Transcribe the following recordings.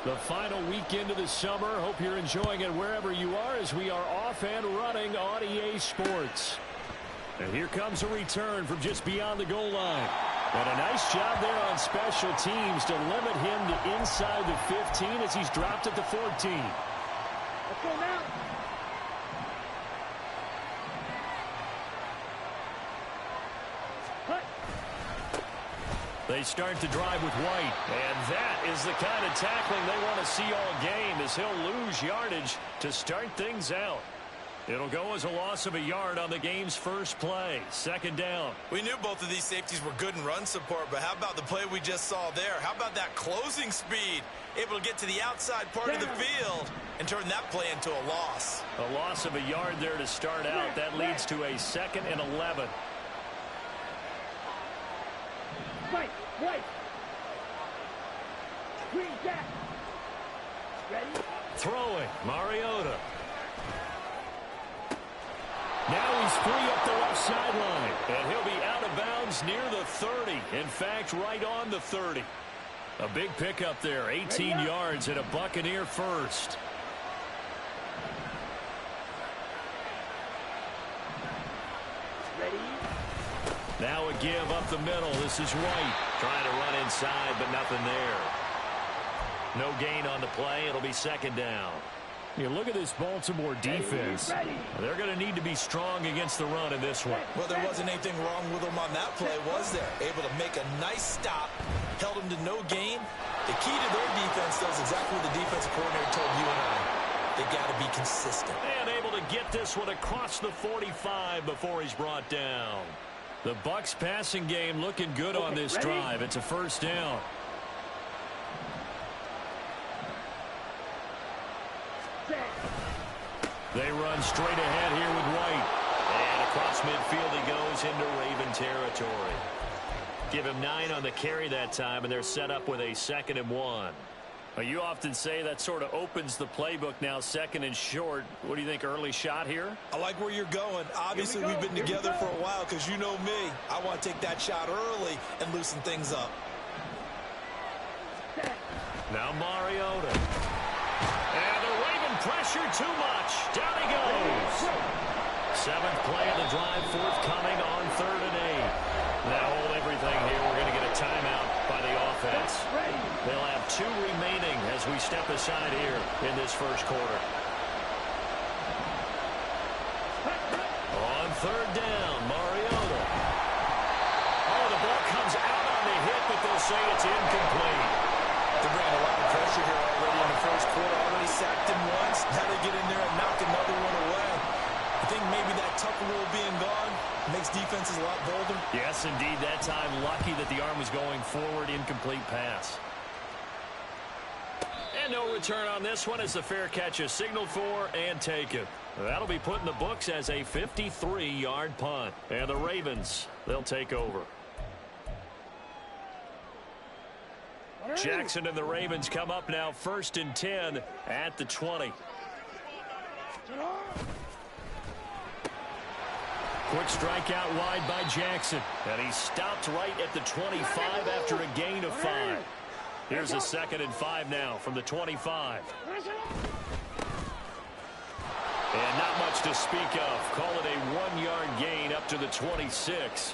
The final weekend of the summer. Hope you're enjoying it wherever you are as we are off and running on EA Sports. And here comes a return from just beyond the goal line. And a nice job there on special teams to limit him to inside the 15 as he's dropped at the 14. Let's go now. They start to drive with White. And that is the kind of tackling they want to see all game as he'll lose yardage to start things out. It'll go as a loss of a yard on the game's first play. Second down. We knew both of these safeties were good in run support, but how about the play we just saw there? How about that closing speed? Able to get to the outside part of the field and turn that play into a loss. A loss of a yard there to start out. That leads to a 2nd and 11. Right. Green Jack. Ready? Throwing. Mariota. Now he's free up the left sideline. And he'll be out of bounds near the 30. In fact, right on the 30. A big pickup there. 18 yards and a Buccaneer first. Ready? Now a give up the middle. This is White. Trying to run inside, but nothing there. No gain on the play. It'll be second down. You look at this Baltimore defense. They're going to need to be strong against the run in this one. Well, there wasn't anything wrong with them on that play, was there? Able to make a nice stop. Held them to no gain. The key to their defense, though, is exactly what the defensive coordinator told you and I. They got to be consistent. And able to get this one across the 45 before he's brought down. The Bucs passing game looking good on this drive. It's a first down. They run straight ahead here with White. And across midfield he goes into Raven territory. Give him 9 on the carry that time, and they're set up with a 2nd and 1. Well, you often say that sort of opens the playbook now, 2nd and short. What do you think, early shot here? I like where you're going. Obviously, we've been together for a while because you know me. I want to take that shot early and loosen things up. Now Mariota. And the Raven pressure too much. Down he goes. 7th play of the drive, forthcoming on 3rd and 8. Now hold everything here. We're going to get a timeout by the offense. They'll have 2 remaining as we step aside here in this first quarter. On 3rd down, Mariota. Oh, the ball comes out on the hit, but they'll say it's incomplete. They're bringing a lot of pressure here already in the first quarter. Already sacked him once. Now they get in there and knock another one away. I think maybe that Tucker rule being gone makes defenses a lot bolder. Yes, indeed. That time, lucky that the arm was going forward. Incomplete pass. And no return on this one as the fair catch is signaled for and taken. That'll be put in the books as a 53-yard punt. And the Ravens, they'll take over. Jackson and the Ravens come up now 1st and 10 at the 20. Quick strike out wide by Jackson. And he stopped right at the 25 after a gain of 5. Here's a 2nd and 5 now from the 25. And not much to speak of. Call it a 1-yard gain up to the 26.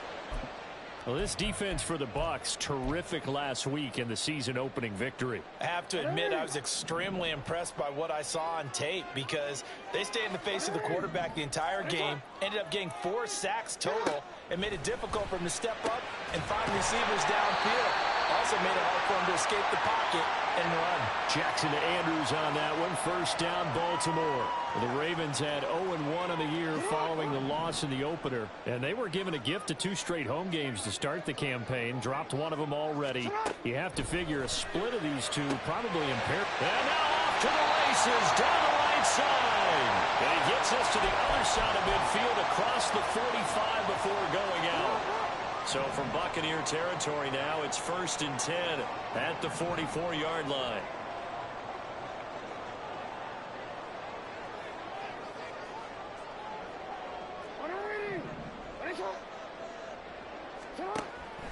Well, this defense for the Bucs, terrific last week in the season-opening victory. I have to admit, I was extremely impressed by what I saw on tape because they stayed in the face of the quarterback the entire game, ended up getting 4 sacks total, and made it difficult for him to step up and find receivers downfield. Also made it hard for him to escape the pocket and run. Jackson to Andrews on that one. First down, Baltimore. The Ravens had 0-1 in the year following the loss in the opener. And they were given a gift of 2 straight home games to start the campaign. Dropped one of them already. You have to figure a split of these two probably impaired. And now off to the races down the right side. And he gets us to the other side of midfield across the 45 before going out. So from Buccaneer territory now, it's 1st and 10 at the 44-yard line.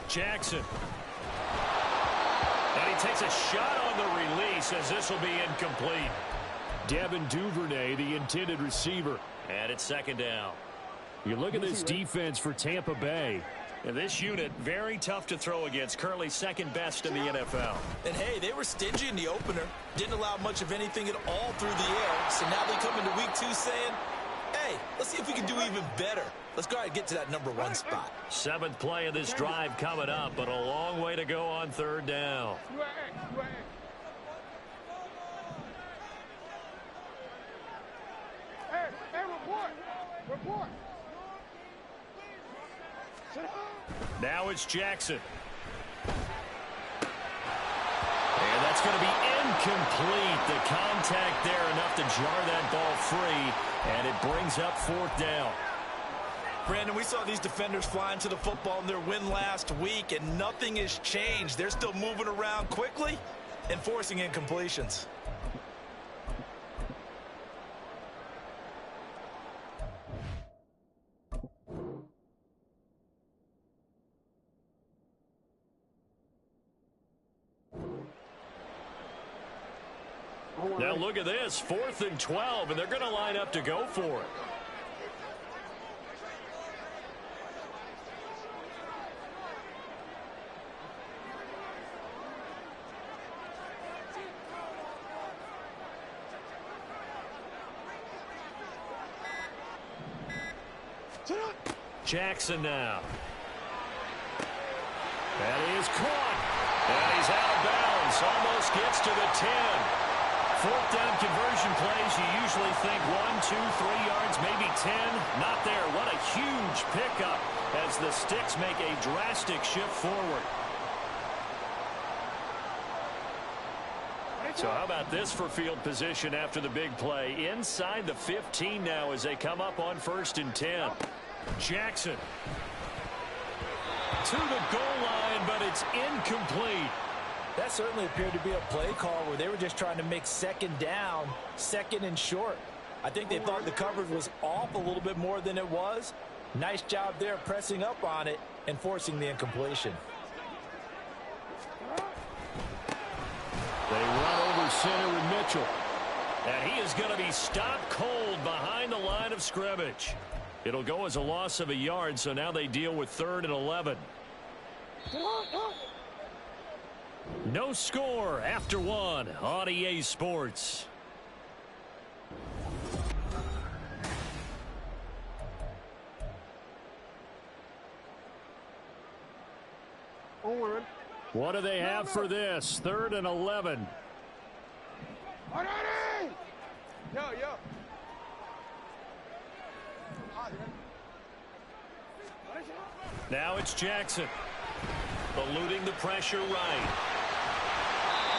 Jackson. And he takes a shot on the release as this will be incomplete. Devin Duvernay, the intended receiver. And it's second down. You look at this defense for Tampa Bay. And this unit, very tough to throw against. Currently second best in the NFL. And, hey, they were stingy in the opener. Didn't allow much of anything at all through the air. So now they come into week 2 saying, hey, let's see if we can do even better. Let's go ahead and get to that number 1 spot. 7th play of this drive coming up, but a long way to go on 3rd down. Hey, report. Now it's Jackson. And that's going to be incomplete. The contact there enough to jar that ball free, and it brings up 4th down. Brandon, we saw these defenders flying to the football in their win last week, and nothing has changed. They're still moving around quickly and forcing incompletions. Now look at this, 4th and 12, and they're going to line up to go for it. Jackson now. That is caught. And he's out of bounds. Almost gets to the 10. 4th down conversion plays, you usually think 1, 2, 3 yards, maybe 10. Not there. What a huge pickup as the Sticks make a drastic shift forward. So how about this for field position after the big play? Inside the 15 now as they come up on 1st and 10. Jackson to the goal line, but it's incomplete. That certainly appeared to be a play call where they were just trying to make 2nd down, 2nd and short. I think they thought the coverage was off a little bit more than it was. Nice job there pressing up on it and forcing the incompletion. They run over center with Mitchell. And he is going to be stopped cold behind the line of scrimmage. It'll go as a loss of a yard, so now they deal with 3rd and 11. No score after 1 on EA Sports. What do they have for this? 3rd and 11. Yo. Now it's Jackson. Eluding the pressure right.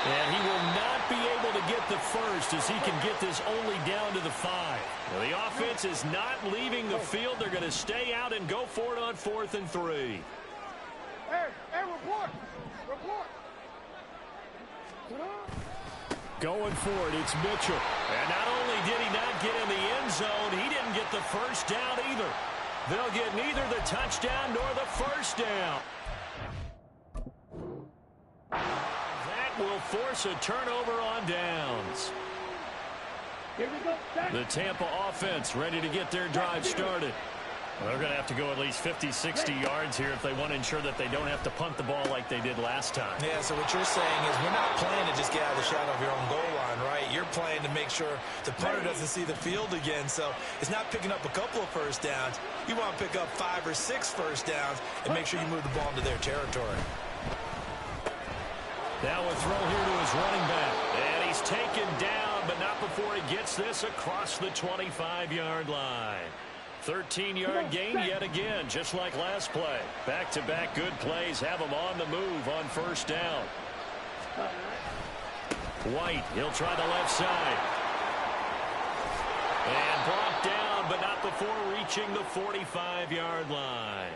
And he will not be able to get the first as he can get this only down to the 5. Now, the offense is not leaving the field. They're going to stay out and go for it on 4th and 3. Hey, report. Going for it, it's Mitchell. And not only did he not get in the end zone, he didn't get the first down either. They'll get neither the touchdown nor the first down. That will force a turnover on downs. Here we go. The Tampa offense ready to get their drive started. Well, they're going to have to go at least 50, 60 yards here if they want to ensure that they don't have to punt the ball like they did last time. Yeah, so what you're saying is we're not playing to just get out of the shadow of your own goal line, right? You're playing to make sure the punter doesn't see the field again. So it's not picking up a couple of first downs. You want to pick up 5 or 6 first downs and make sure you move the ball into their territory. Now a throw here to his running back. And he's taken down, but not before he gets this across the 25-yard line. 13-yard gain yet again, just like last play. Back-to-back good plays have him on the move on first down. White, he'll try the left side. And brought down, but not before reaching the 45-yard line.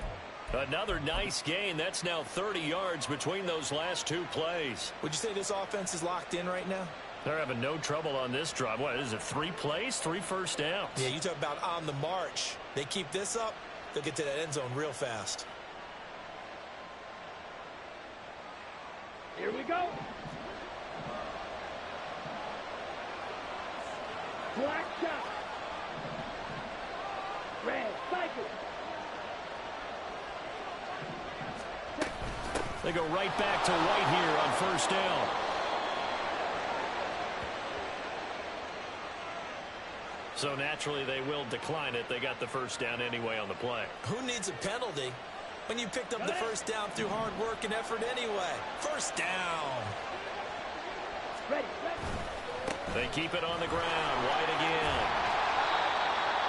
Another nice gain. That's now 30 yards between those last 2 plays. Would you say this offense is locked in right now? They're having no trouble on this drive. What is it, 3 plays, 3 first downs? Yeah, you talk about on the march. They keep this up, they'll get to that end zone real fast. Here we go. Black shot. Red cycle. They go right back to White here on first down. So naturally they will decline it. They got the first down anyway on the play. Who needs a penalty when you picked up the first down through hard work and effort anyway? First down. Ready, ready. They keep it on the ground. White again.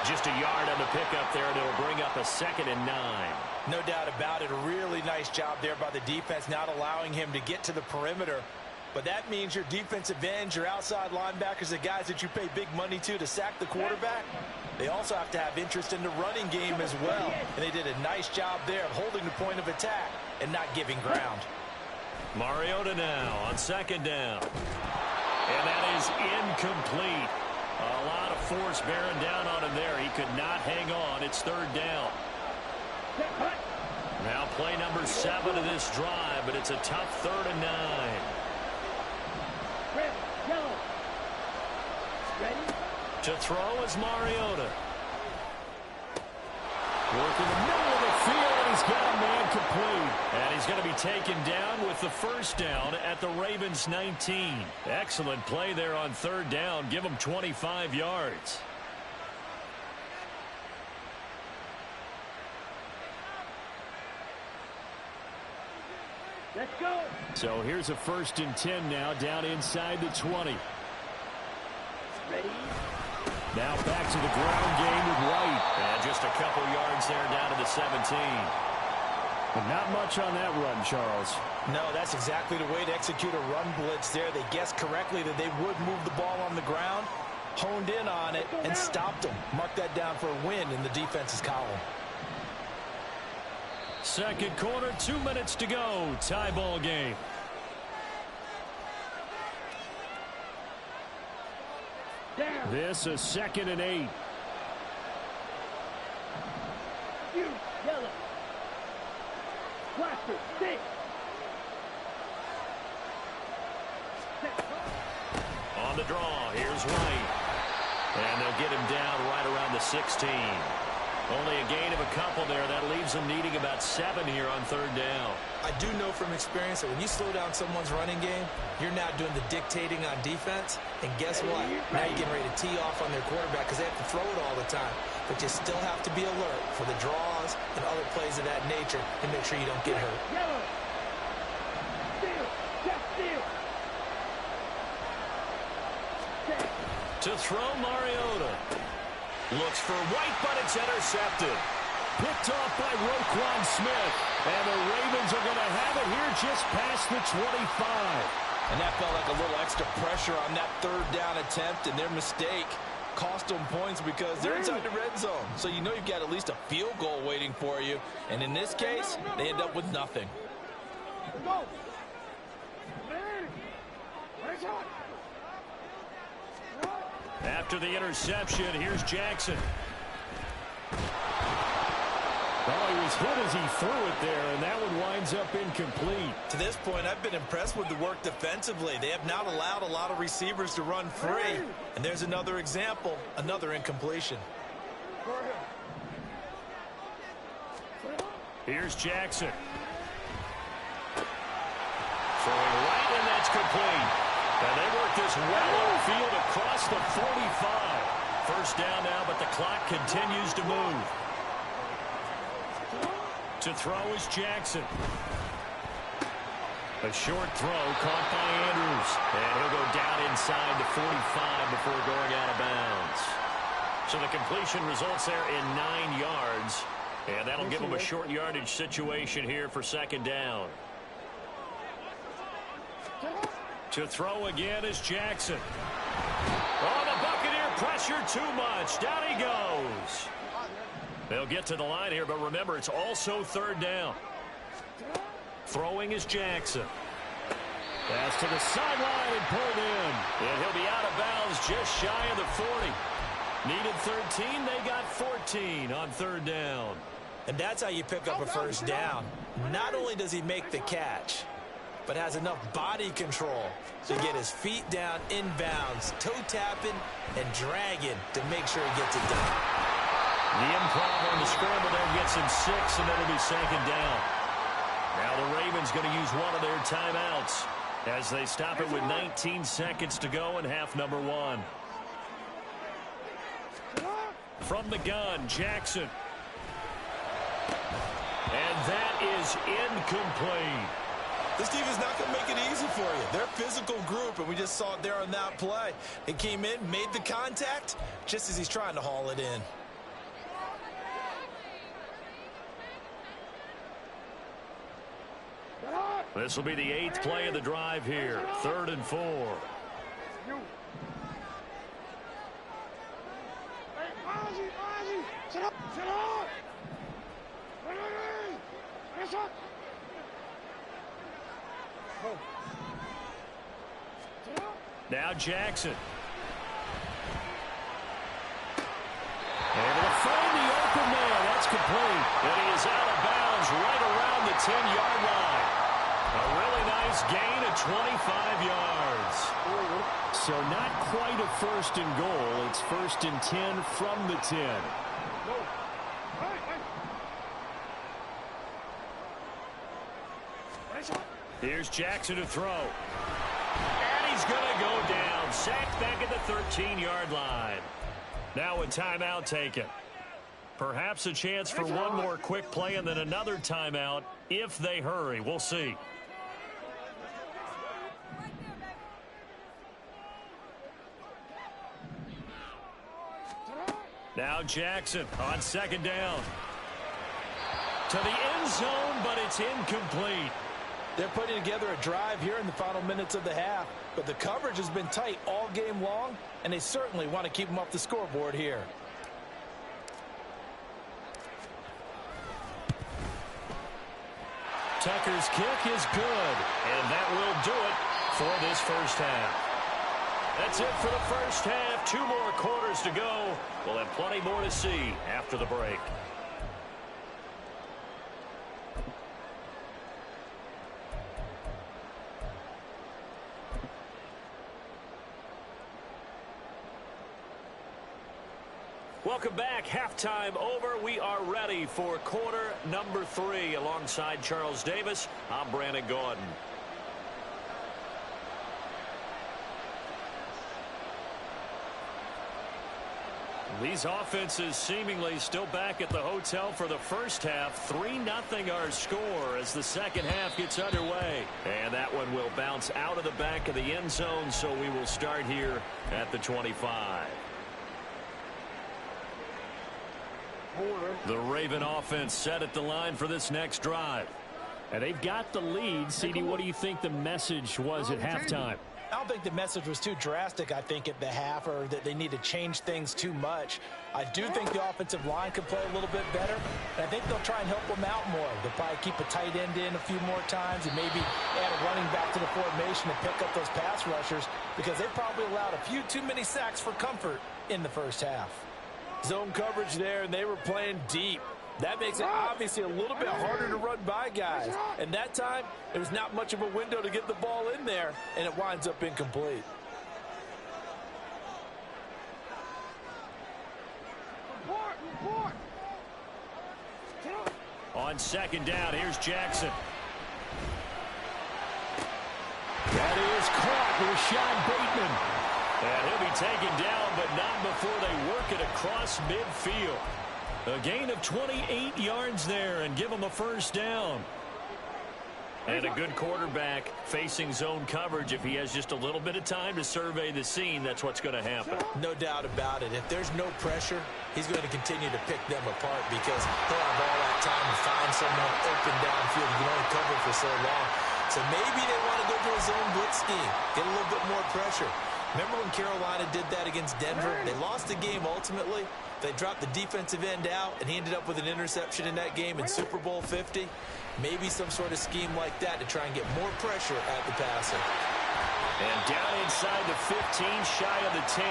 Just a yard on the pickup there, and it'll bring up a 2nd and 9. No doubt about it. A really nice job there by the defense, not allowing him to get to the perimeter. But that means your defensive ends, your outside linebackers, the guys that you pay big money to sack the quarterback, they also have to have interest in the running game as well. And they did a nice job there of holding the point of attack and not giving ground. Mariota now on 2nd down. And that is incomplete. A lot of force bearing down on him there. He could not hang on. It's 3rd down. Now play number 7 of this drive, but it's a tough 3rd and 9. Red, yellow. Ready? To throw is Mariota. Working the middle of the field, and he's got a man complete. And he's going to be taken down with the first down at the Ravens 19. Excellent play there on 3rd down. Give them 25 yards. Let's go. So here's a 1st and 10 now, down inside the 20. Ready? Now back to the ground game with White. And just a couple yards there down to the 17. But not much on that run, Charles. No, that's exactly the way to execute a run blitz there. They guessed correctly that they would move the ball on the ground, honed in on it, and stopped them. Mark that down for a win in the defense's column. 2nd quarter, 2 minutes to go. Tie ball game. Down. This is 2nd and 8. You, yellow. Blaster, 6. On the draw, here's White. And they'll get him down right around the 16. Only a gain of a couple there. That leaves them needing about 7 here on 3rd down. I do know from experience that when you slow down someone's running game, you're now doing the dictating on defense. And guess what? Now you're getting ready to tee off on their quarterback because they have to throw it all the time. But you still have to be alert for the draws and other plays of that nature and make sure you don't get hurt. Yellow. Steal. Just steal. To throw, Mariota. Looks for White, but it's intercepted. Picked off by Roquan Smith. And the Ravens are going to have it here just past the 25. And that felt like a little extra pressure on that 3rd down attempt, and their mistake cost them points because they're inside the red zone. So you know you've got at least a field goal waiting for you. And in this case, they end up with nothing. Go. Let's go. After the interception, here's Jackson. Oh, he was hit as he threw it there, and that one winds up incomplete. To this point, I've been impressed with the work defensively. They have not allowed a lot of receivers to run free. And there's another example, another incompletion. Here's Jackson. Throwing right, and that's complete. And they work this well upfield across the 45. First down now, but the clock continues to move. To throw is Jackson. A short throw caught by Andrews. And he'll go down inside the 45 before going out of bounds. So the completion results there in 9 yards. And that'll give them a short yardage situation here for 2nd down. To throw again is Jackson. Oh, the Buccaneer pressure too much. Down he goes. They'll get to the line here, but remember, it's also 3rd down. Throwing is Jackson. Pass to the sideline and pulled in. And he'll be out of bounds just shy of the 40. Needed 13, they got 14 on 3rd down. And that's how you pick up a first down. Not only does he make the catch, but has enough body control to get his feet down inbounds, toe tapping and dragging to make sure he gets it done. The improv on the scramble there gets him 6, and then it'll be 2nd down. Now the Ravens going to use one of their timeouts as they stop it with 19 seconds to go in half number 1. From the gun, Jackson. And that is incomplete. This team is not going to make it easy for you. They're a physical group, and we just saw it there on that play. It came in, made the contact, just as he's trying to haul it in. This will be the 8th play of the drive here. 3rd and 4. Now Jackson. Able to find the open man. That's complete. And he is out of bounds right around the 10-yard line. A really nice gain of 25 yards. So not quite a 1st and goal. It's 1st and 10 from the 10. Here's Jackson to throw. And he's going to go down. Sacked back at the 13-yard line. Now a timeout taken. Perhaps a chance for one more quick play and then another timeout if they hurry. We'll see. Now Jackson on 2nd down. To the end zone, but it's incomplete. They're putting together a drive here in the final minutes of the half, but the coverage has been tight all game long, and they certainly want to keep them off the scoreboard here. Tucker's kick is good, and that will do it for this first half. That's it for the first half. 2 more quarters to go. We'll have plenty more to see after the break. Welcome back. Halftime over. We are ready for quarter number 3. Alongside Charles Davis, I'm Brandon Gaudin. These offenses seemingly still back at the hotel for the first half. 3-0 our score as the second half gets underway. And that one will bounce out of the back of the end zone, so we will start here at the 25. The Raven offense set at the line for this next drive. And they've got the lead. CD, what do you think the message was at halftime? I don't think the message was too drastic, I think, at the half, or that they need to change things too much. I do think the offensive line could play a little bit better, and I think they'll try and help them out more. They'll probably keep a tight end in a few more times and maybe add a running back to the formation and pick up those pass rushers, because they probably allowed a few too many sacks for comfort in the first half. Zone coverage there, and they were playing deep. That makes it obviously a little bit harder to run by guys. And that time, there was not much of a window to get the ball in there, and it winds up incomplete. On 2nd down, here's Jackson. That is caught. Rashad Bateman. And he'll be taken down, but not before they work it across midfield. A gain of 28 yards there and give him a first down. And a good quarterback facing zone coverage. If he has just a little bit of time to survey the scene, that's what's going to happen. No doubt about it. If there's no pressure, he's going to continue to pick them apart because he'll have all that time to find someone open downfield. You can only cover for so long. So maybe they want to go to a zone blitz scheme, get a little bit more pressure. Remember when Carolina did that against Denver? They lost the game ultimately. They dropped the defensive end out, and he ended up with an interception in that game in Super Bowl 50. Maybe some sort of scheme like that to try and get more pressure at the passer. And down inside the 15, shy of the 10.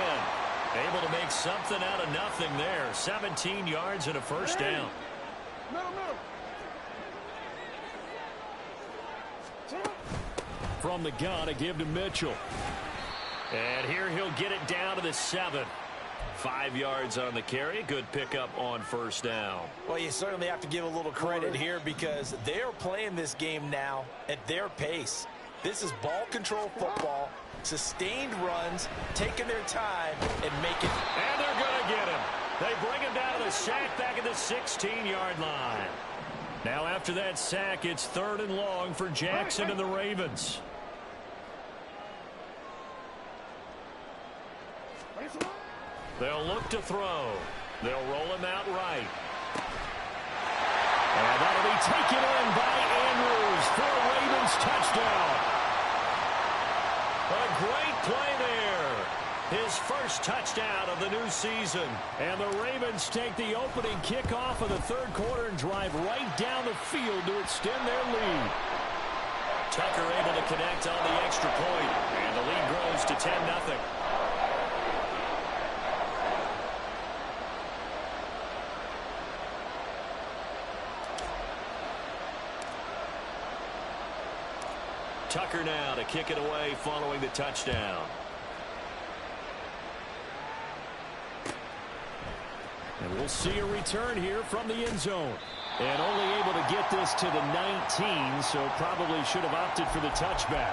Able to make something out of nothing there. 17 yards and a first down. from the gun, a give to Mitchell. And here he'll get it down to the 7. 5 yards on the carry. Good pickup on first down. Well, you certainly have to give a little credit here because they're playing this game now at their pace. This is ball control football, sustained runs, taking their time, and making. And they're going to get him. They bring him down to the sack back at the 16-yard line. Now after that sack, it's 3rd and long for Jackson and the Ravens. They'll look to throw. They'll roll him out right. And that'll be taken in by Andrews for a Ravens touchdown. A great play there. His first touchdown of the new season. And the Ravens take the opening kickoff of the 3rd quarter and drive right down the field to extend their lead. Tucker able to connect on the extra point. And the lead grows to 10-0. Tucker now to kick it away following the touchdown. And we'll see a return here from the end zone. And only able to get this to the 19, so probably should have opted for the touchback.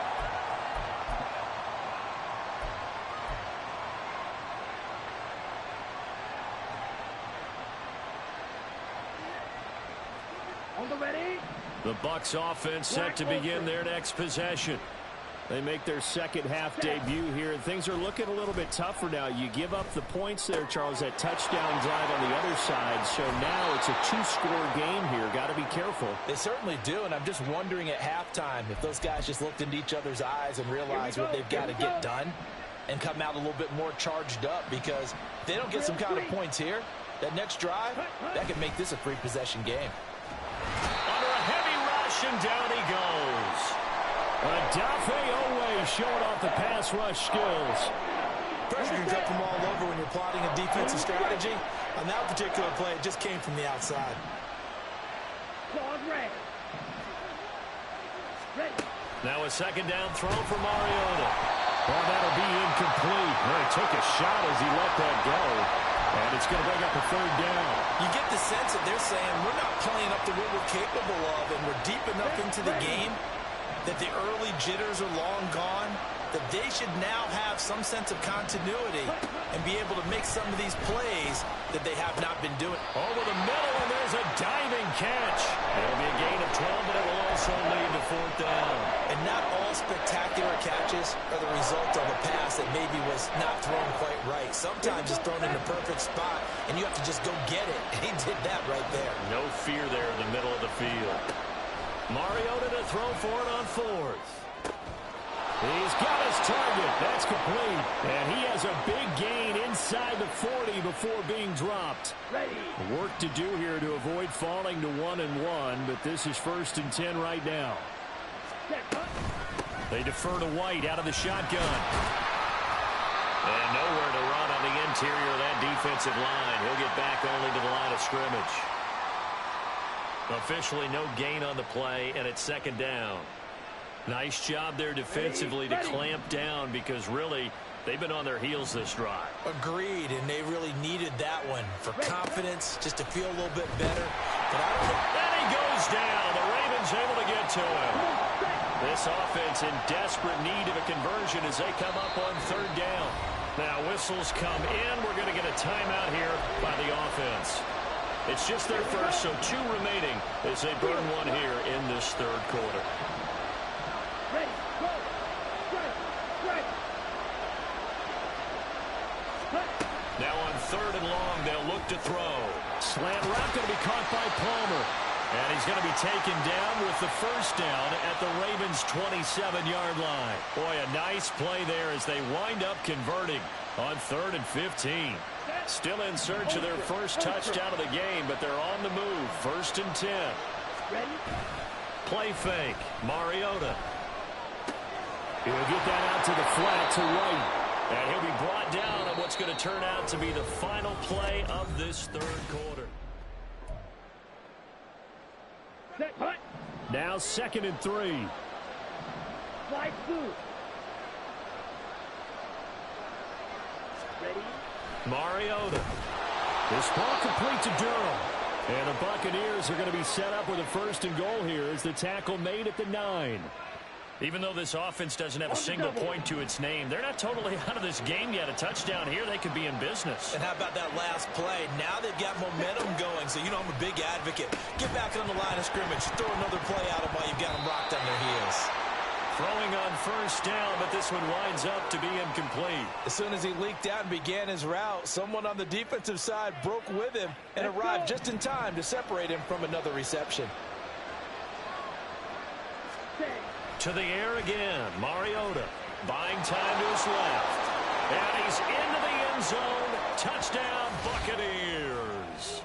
On the ready. The Bucs offense set to begin their next possession. They make their second half debut here, and things are looking a little bit tougher now. You give up the points there, Charles, that touchdown drive on the other side. So now it's a 2-score game here. Got to be careful. They certainly do, and I'm just wondering at halftime if those guys just looked into each other's eyes and realized what they've got to get done and come out a little bit more charged up, because if they don't get some kind of points here, that next drive, that could make this a free possession game. Under a heavy rush, and down he goes. Odafe Oweh showing off the pass rush skills. Pressure can come from all over when you're plotting a defensive strategy. On that particular play, it just came from the outside. Claws ready. Now a second down throw for Mariota. Well, that'll be incomplete. Well, he took a shot as he let that go. And it's going to bring up a 3rd down. You get the sense that they're saying we're not playing up to what we're capable of, and we're deep enough into the game that the early jitters are long gone, that they should now have some sense of continuity and be able to make some of these plays that they have not been doing. Over the middle, and there's a diving catch. It'll be a gain of 12, but it will also lead to 4th down. And not all spectacular catches are the result of a pass that maybe was not thrown quite right. Sometimes it's thrown in the perfect spot, and you have to just go get it. And he did that right there. No fear there in the middle of the field. Mariota to throw for it on 4th. He's got his target. That's complete. And he has a big gain inside the 40 before being dropped. Ready. Work to do here to avoid falling to 1-1, but this is 1st and 10 right now. They defer to White out of the shotgun. And nowhere to run on the interior of that defensive line. He'll get back only to the line of scrimmage. Officially no gain on the play, and it's 2nd down. Nice job there defensively to clamp down, because really they've been on their heels this drive. Agreed, and they really needed that one for confidence, just to feel a little bit better. But I don't know. And he goes down. The Ravens able to get to him. This offense in desperate need of a conversion as they come up on 3rd down. Now whistles come in. We're going to get a timeout here by the offense. It's just their first, so 2 remaining as they burn one here in this 3rd quarter. Ready. Go. Strike. Now on 3rd and long, they'll look to throw. Slant route going to be caught by Palmer. And he's going to be taken down with the 1st down at the Ravens' 27-yard line. Boy, a nice play there as they wind up converting on 3rd and 15. Still in search of their first touchdown of the game, but they're on the move. 1st and 10. Ready. Play fake. Mariota. He'll get that out to the flat to White. And he'll be brought down on what's going to turn out to be the final play of this 3rd quarter. Set. Hut. Now 2nd and 3. Fight soon. Ready? Mariota. This ball complete to Durham. And the Buccaneers are going to be set up with a first and goal here as the tackle made at the 9. Even though this offense doesn't have a single point to its name, they're not totally out of this game yet. A touchdown here, they could be in business. And how about that last play? Now they've got momentum going, so you know I'm a big advocate. Get back on the line of scrimmage. Throw another play out of while you've got them rocked on their heels. Throwing on first down, but this one winds up to be incomplete. As soon as he leaked out and began his route, someone on the defensive side broke with him and arrived just in time to separate him from another reception. To the air again, Mariota buying time to his left. And he's into the end zone. Touchdown, Buccaneers.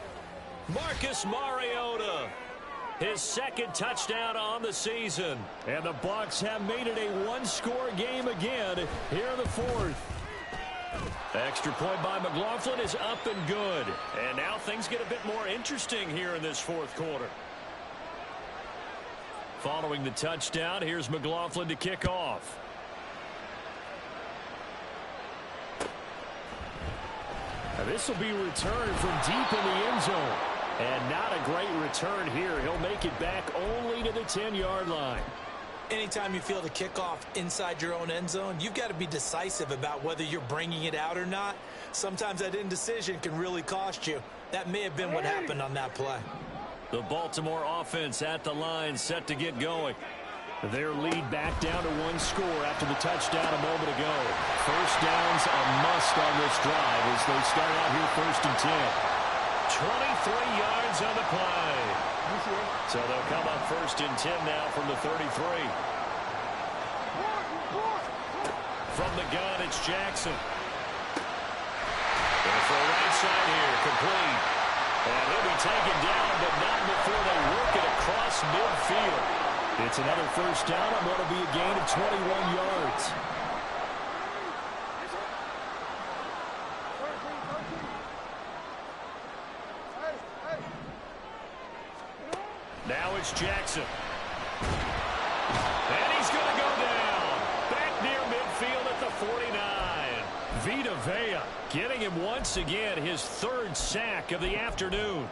Marcus Mariota, his second touchdown on the season. And the Bucs have made it a one-score game again here in the fourth. Extra point by McLaughlin is up and good. And now things get a bit more interesting here in this fourth quarter. Following the touchdown, here's McLaughlin to kick off. Now this will be returned from deep in the end zone. And not a great return here. He'll make it back only to the 10-yard line. Anytime you feel the kickoff inside your own end zone, you've got to be decisive about whether you're bringing it out or not. Sometimes that indecision can really cost you. That may have been what happened on that play. The Baltimore offense at the line, set to get going. Their lead back down to one score after the touchdown a moment ago. First down's a must on this drive as they start out here first and 10. 23 yards on the play. So they'll come up first and 10 now from the 33. From the gun, it's Jackson. Going for a right side here, complete. And he'll be taken down, but not before they work it across midfield. It's another first down on what will be a gain of 21 yards. Now it's Jackson. And he's going to go down. Back near midfield at the 49. Vita Vea getting him once again his third sack of the afternoon.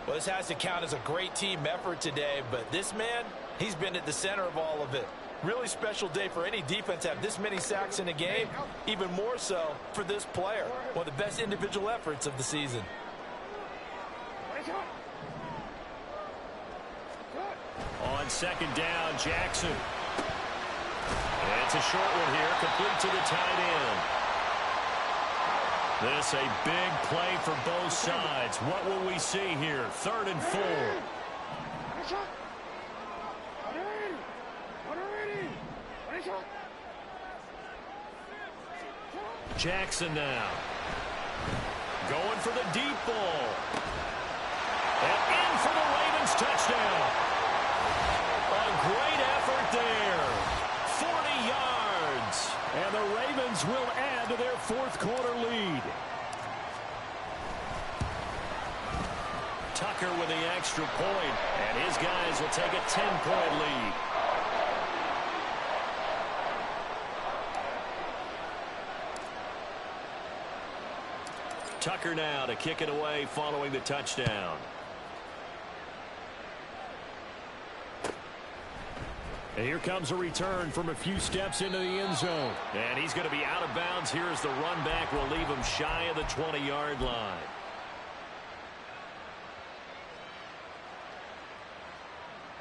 Well, this has to count as a great team effort today, but this man, he's been at the center of all of it. Really special day for any defense to have this many sacks in a game, even more so for this player. One of the best individual efforts of the season. On second down, Jackson. And it's a short one here, complete to the tight end. This a big play for both sides. What will we see here? 3rd and 4. Jackson now. Going for the deep ball. And in for the Ravens touchdown. A great effort there. 40 yards. And the Ravens will add to their fourth quarter lead. Tucker with the extra point, and his guys will take a 10-point lead. Tucker now to kick it away following the touchdown. And here comes a return from a few steps into the end zone. And he's going to be out of bounds here as the run back will leave him shy of the 20-yard line.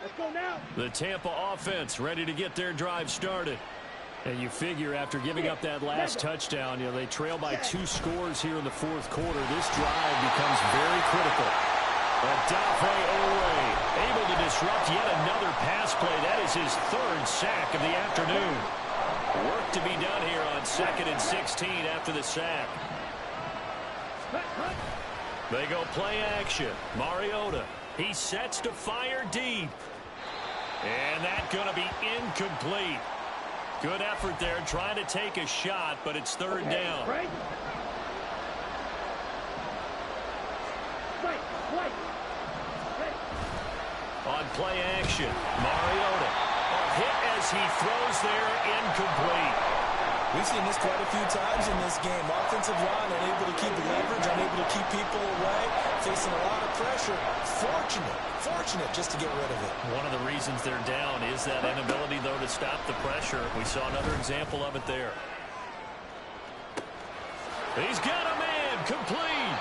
Let's go now. The Tampa offense ready to get their drive started. And you figure after giving up that last touchdown, they trail by 2 scores here in the fourth quarter. This drive becomes very critical. Odafe Oweh able to disrupt yet another pass play. That is his 3rd sack of the afternoon. Work to be done here on 2nd and 16 after the sack. They go play action. Mariota. He sets to fire deep. And that's going to be incomplete. Good effort there trying to take a shot, but it's 3rd down. Right. On play action, Mariota. A hit as he throws there incomplete. We've seen this quite a few times in this game. Offensive line unable to keep leverage, unable to keep people away, facing a lot of pressure. Fortunate just to get rid of it. One of the reasons they're down is that inability, though, to stop the pressure. We saw another example of it there. He's got a man complete.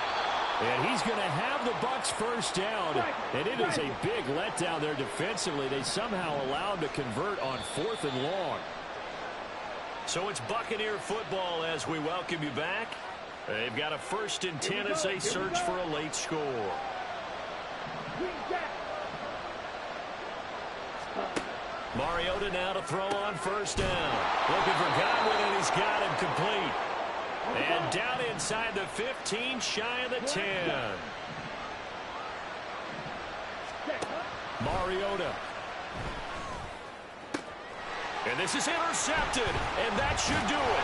And he's going to have the Bucs first down. And it is a big letdown there defensively. They somehow allowed to convert on 4th and long. So it's Buccaneer football as we welcome you back. They've got a 1st and 10 as they search for a late score. Mariota now to throw on 1st down. Looking for Godwin, and he's got him complete. And down inside the 15, shy of the 10. Mariota. And this is intercepted, and that should do it.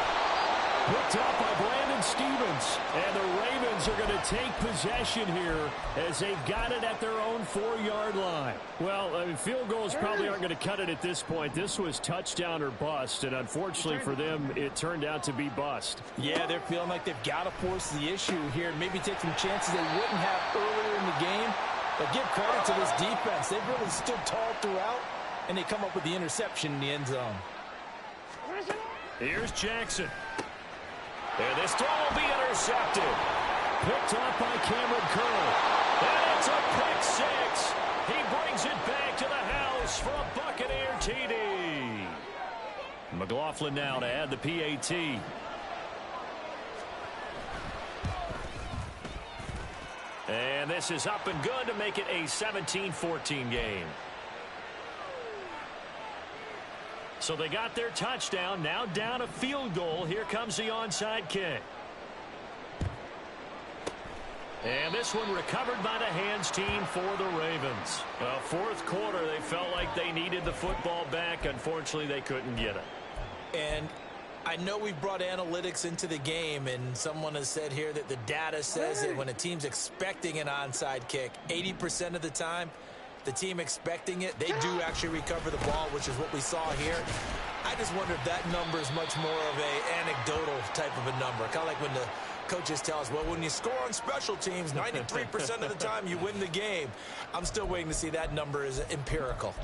Picked up by Brandon Stephens. And the Ravens are going to take possession here as they've got it at their own 4-yard line. Well, I mean, field goals probably aren't going to cut it at this point. This was touchdown or bust, and unfortunately for them, it turned out to be bust. Yeah, they're feeling like they've got to force the issue here and maybe take some chances they wouldn't have earlier in the game. But give credit to this defense. They've really stood tall throughout, and they come up with the interception in the end zone. Here's Jackson. And this throw will be intercepted. Picked off by Cameron Curl. And it's a pick 6. He brings it back to the house for a Buccaneer TD. McLaughlin now to add the PAT. And this is up and good to make it a 17-14 game. So they got their touchdown, now down a field goal. Here comes the onside kick. And this one recovered by the hands team for the Ravens. Well, 4th quarter, they felt like they needed the football back. Unfortunately, they couldn't get it. And I know we've brought analytics into the game, and someone has said here that the data says that when a team's expecting an onside kick, 80% of the time, the team expecting it, they do actually recover the ball, which is what we saw here. I just wonder if that number is much more of an anecdotal type of a number. Kind of like when the coaches tell us, well, when you score on special teams, 93% of the time you win the game. I'm still waiting to see that number is empirical.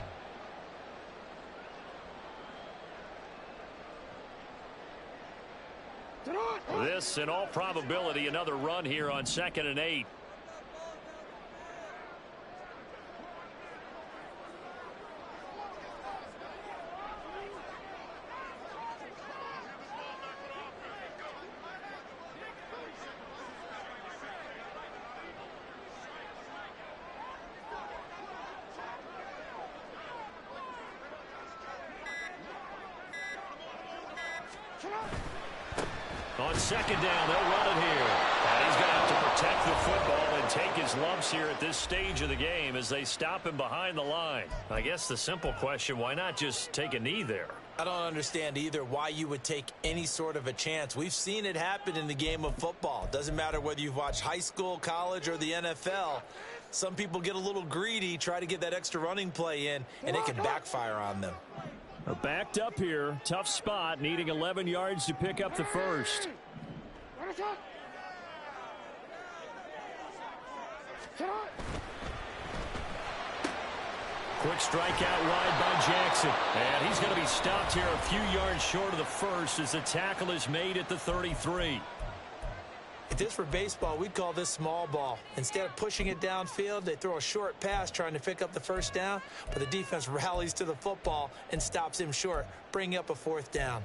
This, in all probability, another run here on 2nd and 8. On 2nd down, they'll run it here. And he's going to have to protect the football and take his lumps here at this stage of the game as they stop him behind the line. I guess the simple question, why not just take a knee there? I don't understand either why you would take any sort of a chance. We've seen it happen in the game of football. Doesn't matter whether you've watched high school, college, or the NFL. Some people get a little greedy, try to get that extra running play in, and it can backfire on them. Backed up here, tough spot, needing 11 yards to pick up the first. Quick strike out wide by Jackson. And he's going to be stopped here a few yards short of the first as the tackle is made at the 33. If this were baseball, we'd call this small ball. Instead of pushing it downfield, they throw a short pass trying to pick up the 1st down, but the defense rallies to the football and stops him short, bringing up a 4th down.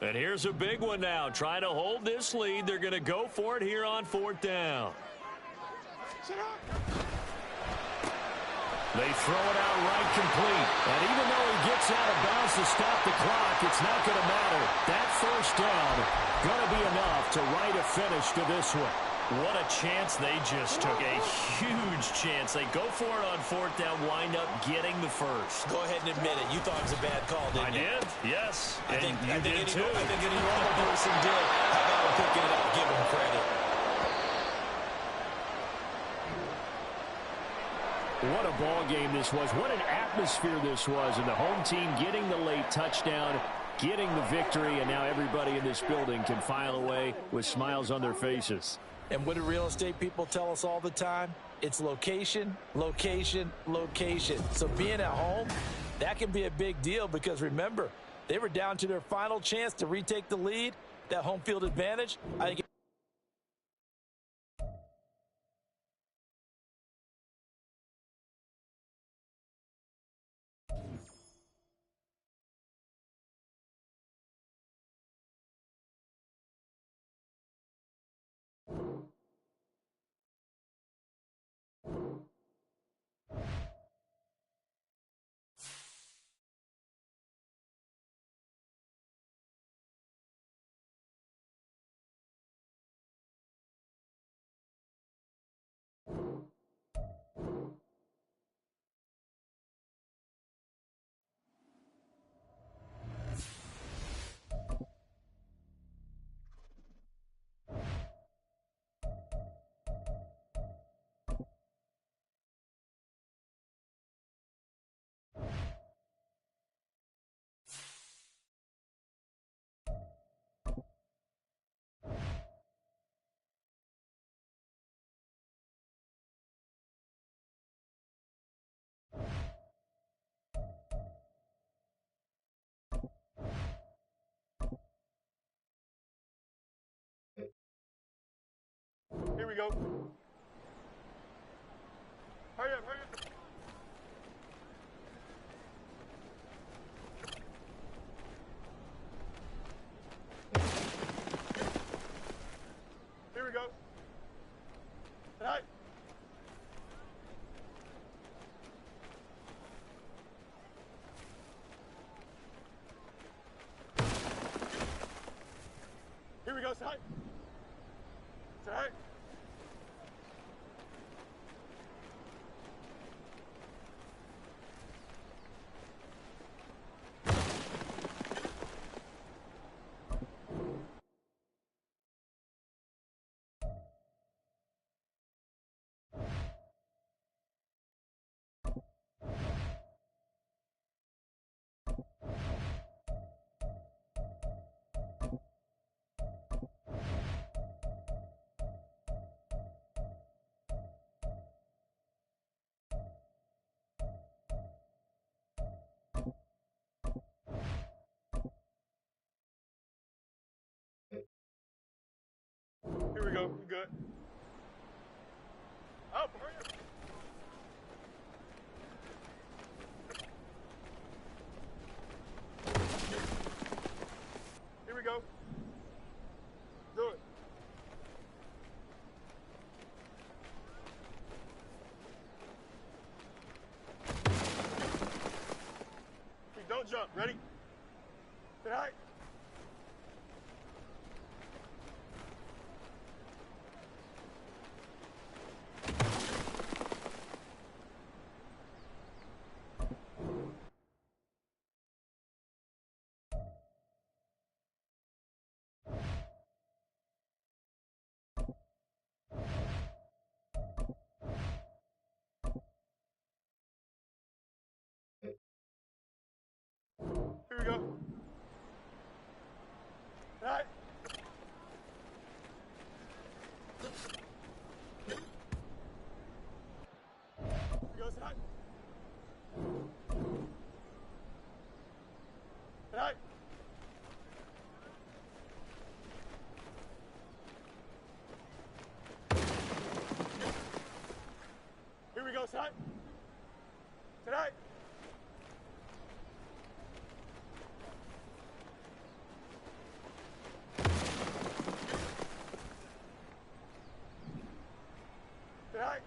And here's a big one now. Trying to hold this lead. They're going to go for it here on 4th down. They throw it out right complete. And even though he gets out of bounds to stop the clock, it's not going to matter. That 1st down going to be enough to write a finish to this one. What a chance they just took. A huge chance. They go for it on 4th down, wind up getting the first. Go ahead and admit it. You thought it was a bad call, didn't you? I did, yes. I think you did too. I think any normal person did. How about him picking it up? Give him credit. What a ball game this was. What an atmosphere this was. And the home team getting the late touchdown, getting the victory, and now everybody in this building can file away with smiles on their faces. And what do real estate people tell us all the time? It's location, location, location. So being at home, that can be a big deal because remember, they were down to their final chance to retake the lead, that home field advantage. I think Here we go. Hurry up, hurry up. Here we go. All right. Here we go, side. Side. Here we go. We're good. Up, hurry up. Here we go. Do it. Don't jump. Ready? Say hi. Here we go. All right. Here we go, side. All right. Here we go, side. Tonight. Tonight.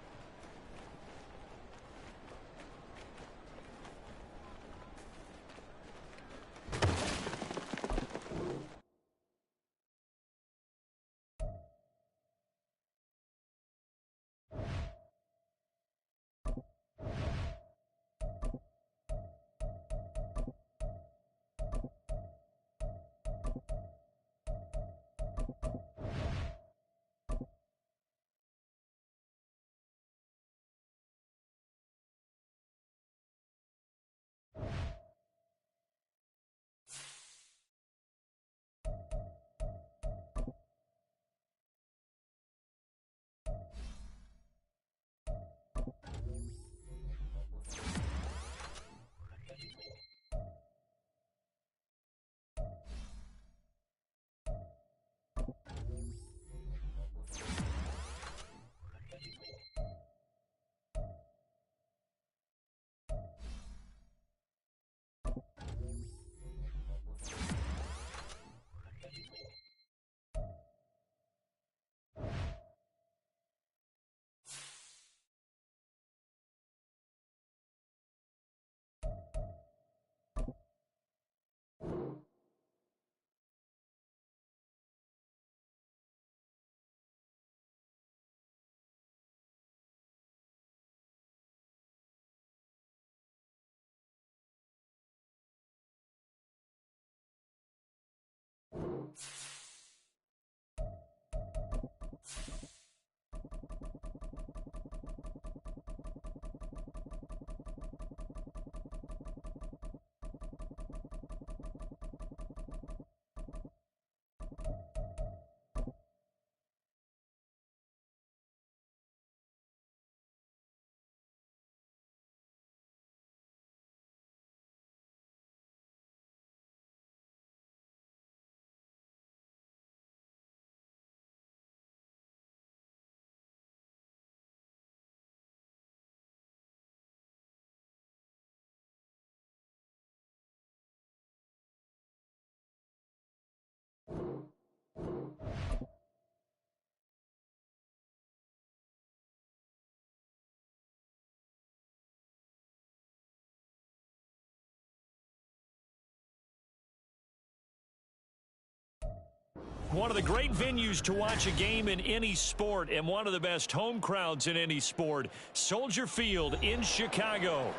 One of the great venues to watch a game in any sport and one of the best home crowds in any sport, Soldier Field in Chicago.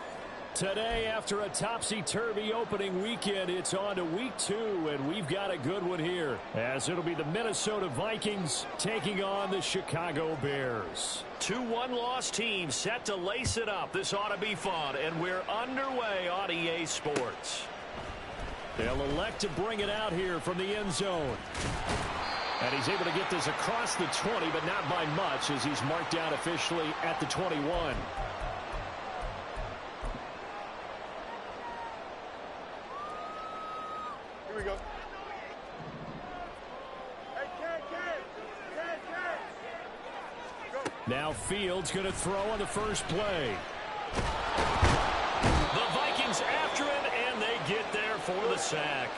Today, after a topsy-turvy opening weekend, it's on to week 2, and we've got a good one here, as it'll be the Minnesota Vikings taking on the Chicago Bears. 2 one-loss teams set to lace it up. This ought to be fun, and we're underway on EA Sports. They'll elect to bring it out here from the end zone. And he's able to get this across the 20, but not by much, as he's marked down officially at the 21. Here we go. Hey, Go. Now Fields going to throw on the first play. The Vikings after him, and they get there for the sack.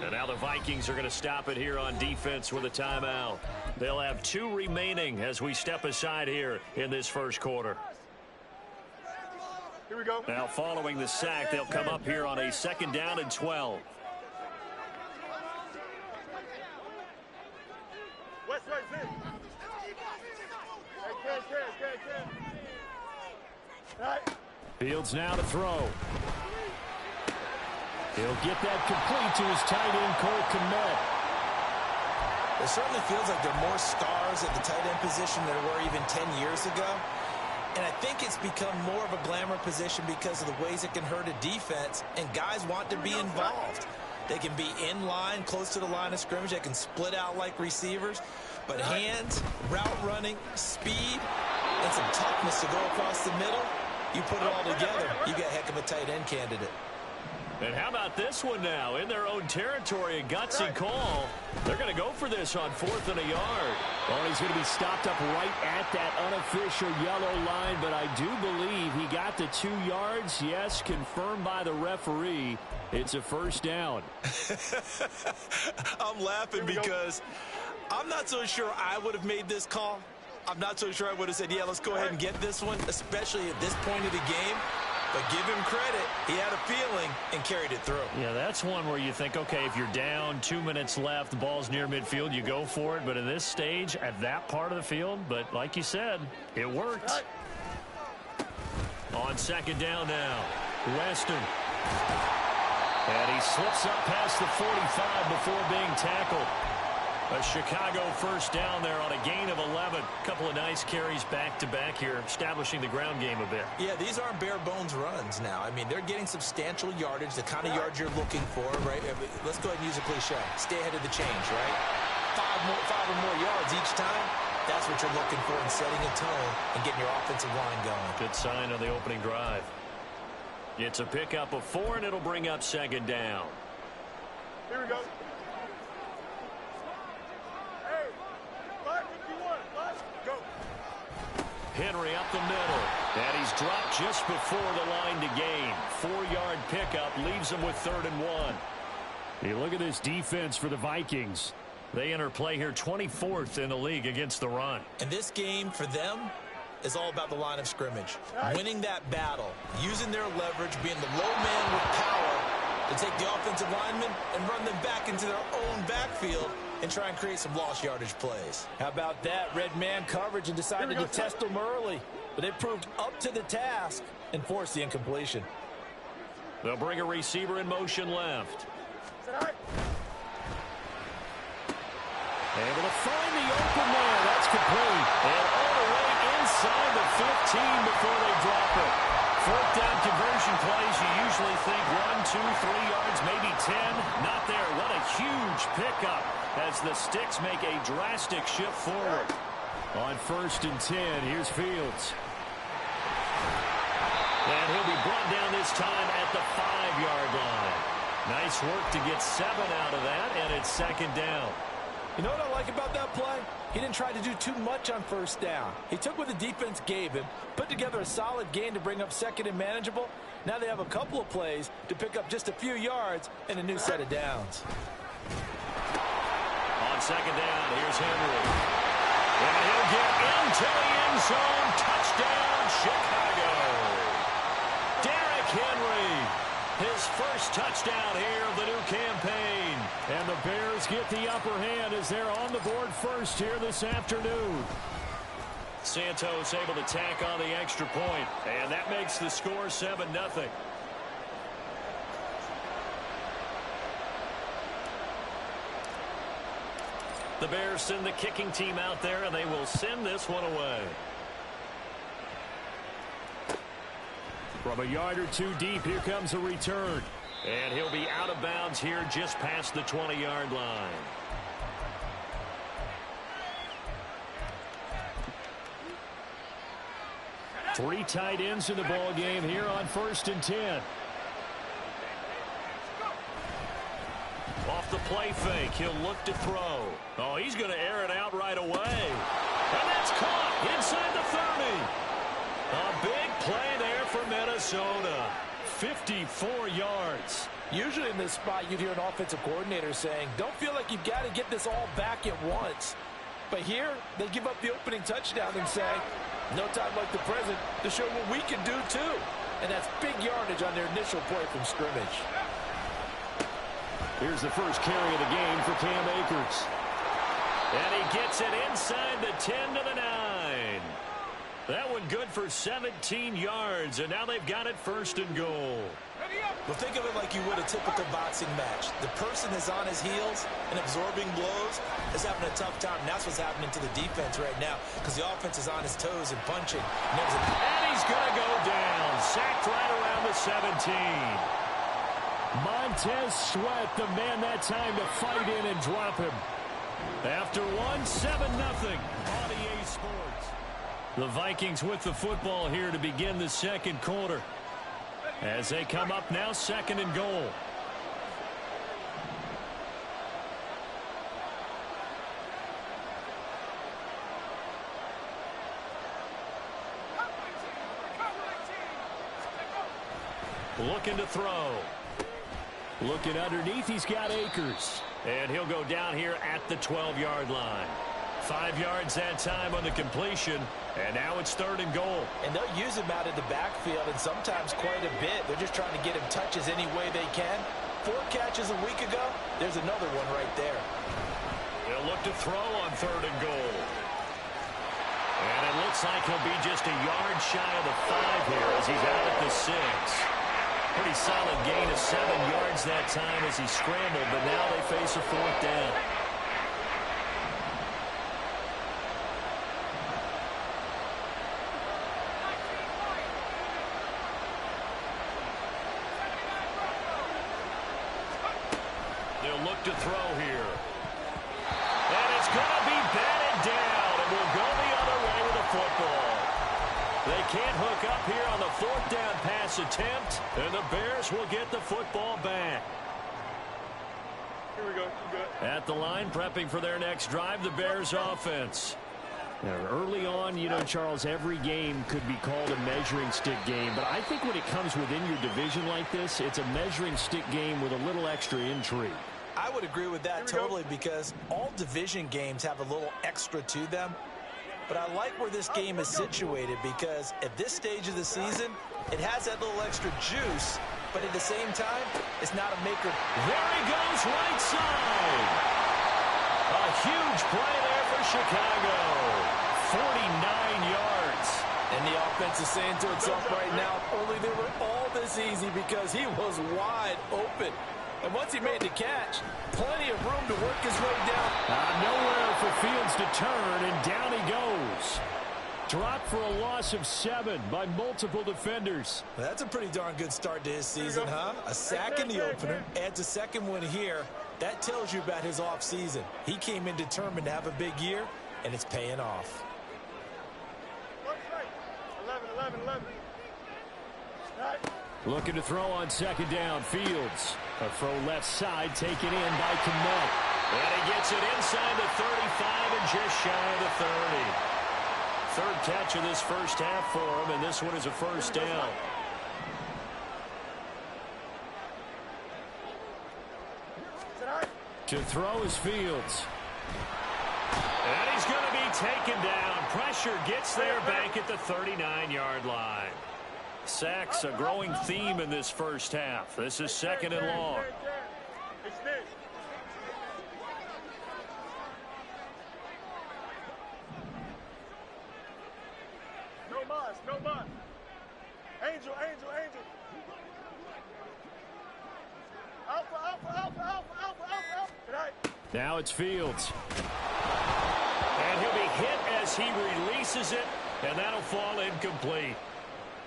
And now the Vikings are going to stop it here on defense with a timeout. They'll have 2 remaining as we step aside here in this first quarter. Here we go. Now following the sack, they'll come up here on a 2nd down and 12. West right, Zin. Hey, Ken. All right. Fields now to throw. He'll get that complete to his tight end, Cole Kmet. It certainly feels like there are more stars at the tight end position than there were even 10 years ago. And I think it's become more of a glamour position because of the ways it can hurt a defense, and guys want to be involved. They can be in line, close to the line of scrimmage. They can split out like receivers. But hands, route running, speed, and some toughness to go across the middle, you put it all together, you got a heck of a tight end candidate. And how about this one now? In their own territory, a gutsy call. They're going to go for this on 4th and a yard. Well, he's going to be stopped up right at that unofficial yellow line, but I do believe he got the 2 yards. Yes, confirmed by the referee. It's a first down. I'm laughing because I'm not so sure I would have made this call. I'm not so sure I would have said, yeah, let's go ahead and get this one, especially at this point of the game. But give him credit. He had a feeling and carried it through. Yeah, that's one where you think, okay, if you're down, 2 minutes left, the ball's near midfield, you go for it. But in this stage, at that part of the field, but like you said, it worked. On 2nd down now, Weston. And he slips up past the 45 before being tackled. A Chicago first down there on a gain of 11. Couple of nice carries back-to-back here, establishing the ground game a bit. Yeah, these aren't bare-bones runs now. I mean, they're getting substantial yardage, the kind of yards you're looking for, right? Let's go ahead and use a cliche. Stay ahead of the change, right? 5 or more yards each time. That's what you're looking for in setting a tone and getting your offensive line going. Good sign on the opening drive. It's a pickup of 4, and it'll bring up 2nd down. Here we go. Hey, 5:51. Let's go. Henry up the middle. And he's dropped just before the line to gain. 4-yard pickup leaves him with 3rd and 1. Hey, look at this defense for the Vikings. They enter play here 24th in the league against the run. And this game for them is all about the line of scrimmage. Winning that battle, using their leverage, being the low man with power to take the offensive linemen and run them back into their own backfield and try and create some lost yardage plays. How about that? Red man coverage and decided to test them early. But they proved up to the task and forced the incompletion. They'll bring a receiver in motion left. Able to find the open man. That's complete. And all the way inside the 15 before they drop it. 4th down conversion plays, you usually think 1, 2, 3 yards, maybe 10. Not there. What a huge pickup as the Sticks make a drastic shift forward. On 1st and 10, here's Fields. And he'll be brought down this time at the 5-yard line. Nice work to get 7 out of that, and it's 2nd down. You know what I like about that play? He didn't try to do too much on 1st down. He took what the defense gave him, put together a solid gain to bring up 2nd and manageable. Now they have a couple of plays to pick up just a few yards and a new set of downs. On 2nd down, here's Henry. And he'll get into the end zone. Touchdown, Chicago. Derrick Henry. His first touchdown here of the new campaign. And the Bears get the upper hand as they're on the board first here this afternoon. Santos able to tack on the extra point, and that makes the score 7-0. The Bears send the kicking team out there, and they will send this one away. From a yard or two deep, here comes a return. And he'll be out of bounds here just past the 20-yard line. Three tight ends in the ball game here on 1st and 10. Off the play fake, he'll look to throw. Oh, he's going to air it out right away. And that's caught inside the 30. A big play there for Minnesota. 54 yards. Usually in this spot, you'd hear an offensive coordinator saying, don't feel like you've got to get this all back at once. But here, they give up the opening touchdown and say, no time like the present to show what we can do too. And that's big yardage on their initial play from scrimmage. Here's the first carry of the game for Cam Akers. And he gets it inside the 10 to the 9. That one good for 17 yards, and now they've got it 1st and goal. Well, think of it like you would a typical boxing match. The person is on his heels and absorbing blows is having a tough time. And that's what's happening to the defense right now because the offense is on his toes and punching. And he's going to go down. Sacked right around the 17. Montez Sweat, the man that time to fight in and drop him. After one, 7-0 on EA Sports. The Vikings with the football here to begin the second quarter. As they come up now, 2nd and goal. Looking to throw. Looking underneath, he's got Akers. And he'll go down here at the 12-yard line. 5 yards that time on the completion. And now it's 3rd and goal. And they'll use him out of the backfield and sometimes quite a bit. They're just trying to get him touches any way they can. 4 catches a week ago. There's another one right there. He'll look to throw on 3rd and goal. And it looks like he'll be just a yard shy of the 5 here as he's out at the 6. Pretty solid gain of 7 yards that time as he scrambled, but now they face a 4th down. They'll look to throw here. And it's going to be batted down, and will go the other way with the football. They can't hook up here on the 4th down pass attempt, and the Bears will get the football back. Here we go. You good? At the line, prepping for their next drive, the Bears offense. Now, early on, you know, Charles, every game could be called a measuring stick game, but I think when it comes within your division like this, it's a measuring stick game with a little extra intrigue. I would agree with that totally because all division games have a little extra to them. But I like where this game is situated because at this stage of the season, it has that little extra juice, but at the same time, it's not a maker. There he goes, right side. A huge play there for Chicago. 49 yards. And the offense is saying to itself right now, only they were all this easy because he was wide open. And once he made the catch, plenty of room to work his way down. Nowhere for Fields to turn, and down he goes. Dropped for a loss of 7 by multiple defenders. That's a pretty darn good start to his season, huh? A sack in the opener, adds a second one here. That tells you about his offseason. He came in determined to have a big year, and it's paying off. 11. Right. Looking to throw on 2nd down. Fields. A throw left side taken in by Kmet. And he gets it inside the 35 and just shy of the 30. 3rd catch of this first half for him, and this one is a 1st down. To throw is Fields. And he's going to be taken down. Pressure gets there back at the 39-yard line. Sacks, a growing theme in this first half. This is second and long. No mas, no mas. Angel, angel, angel. Alpha, alpha, alpha, alpha, alpha, alpha, alpha. Tonight. Now it's Fields. And he'll be hit as he releases it, and that'll fall incomplete.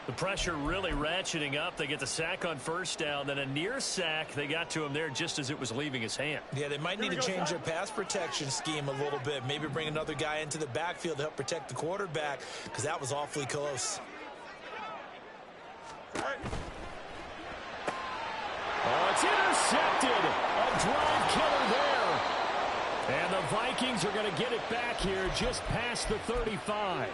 The pressure really ratcheting up. They get the sack on first down, then a near sack. They got to him there just as it was leaving his hand. Yeah, they might need to change their pass protection scheme a little bit. Maybe bring another guy into the backfield to help protect the quarterback, because that was awfully close. Oh, it's intercepted. A drive killer there. And the Vikings are going to get it back here just past the 35.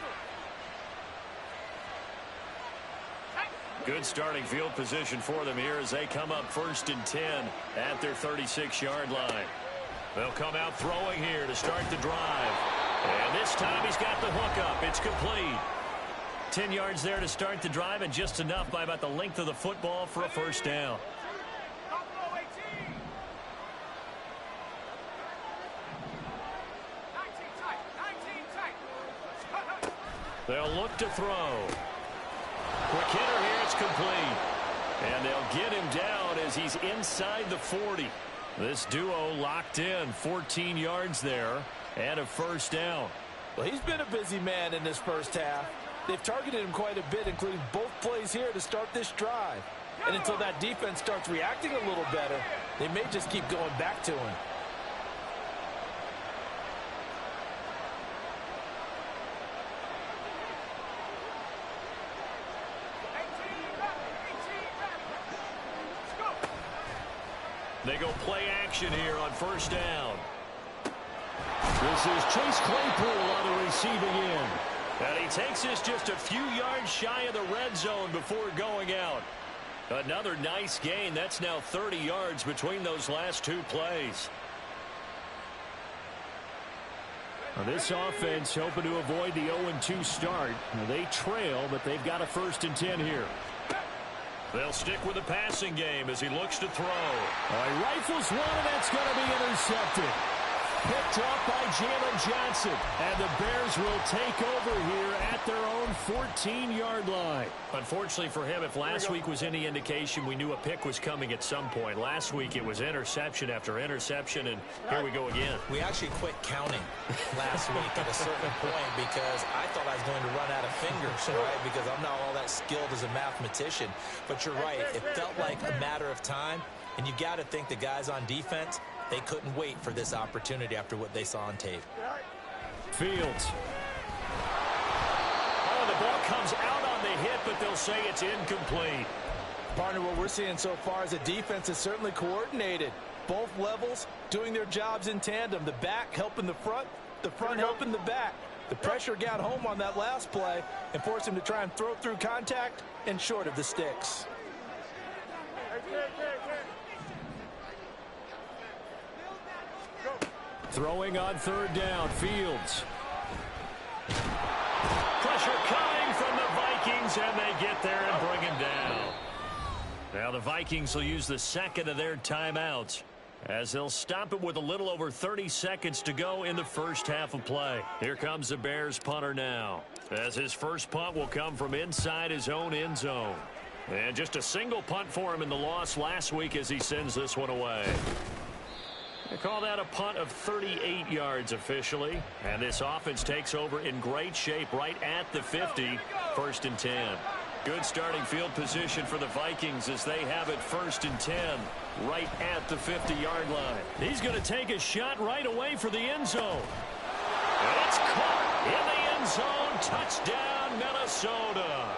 Good starting field position for them here as they come up 1st and 10 at their 36-yard line. They'll come out throwing here to start the drive. And this time he's got the hook up. It's complete. 10 yards there to start the drive, and just enough by about the length of the football for a first down. They'll look to throw. Quick hitter here, it's complete. And they'll get him down as he's inside the 40. This duo locked in, 14 yards there, and a first down. Well, he's been a busy man in this first half. They've targeted him quite a bit, including both plays here to start this drive. And until that defense starts reacting a little better, they may just keep going back to him. They go play action here on first down. This is Chase Claypool on the receiving end. And he takes this just a few yards shy of the red zone before going out. Another nice gain. That's now 30 yards between those last two plays. Now this offense hoping to avoid the 0-2 start. Now they trail, but they've got a 1st and 10 here. They'll stick with the passing game as he looks to throw. He rifles one, and that's going to be intercepted. Picked off by Jalen Johnson. And the Bears will take over here at their own 14-yard line. Unfortunately for him, if last week was any indication, we knew a pick was coming at some point. Last week it was interception after interception, and here we go again. We actually quit counting last week at a certain point because I thought I was going to run out of fingers, right? Because I'm not all that skilled as a mathematician. But you're right. It felt like a matter of time, and you got to think the guys on defense, they couldn't wait for this opportunity after what they saw on tape. Fields. Oh, the ball comes out on the hit, but they'll say it's incomplete. Partner, what we're seeing so far is a defense is certainly coordinated. Both levels doing their jobs in tandem. The back helping the front helping the back. The pressure got home on that last play and forced him to try and throw through contact and short of the sticks. Throwing on 3rd down, Fields. Pressure coming from the Vikings, and they get there and bring him down. Now the Vikings will use the second of their timeouts as they'll stop it with a little over 30 seconds to go in the first half of play. Here comes the Bears punter now, as his first punt will come from inside his own end zone. And just a single punt for him in the loss last week as he sends this one away. They call that a punt of 38 yards officially. And this offense takes over in great shape right at the 50, 1st and 10. Good starting field position for the Vikings as they have it 1st and 10 right at the 50-yard line. He's going to take a shot right away for the end zone. And it's caught in the end zone. Touchdown, Minnesota.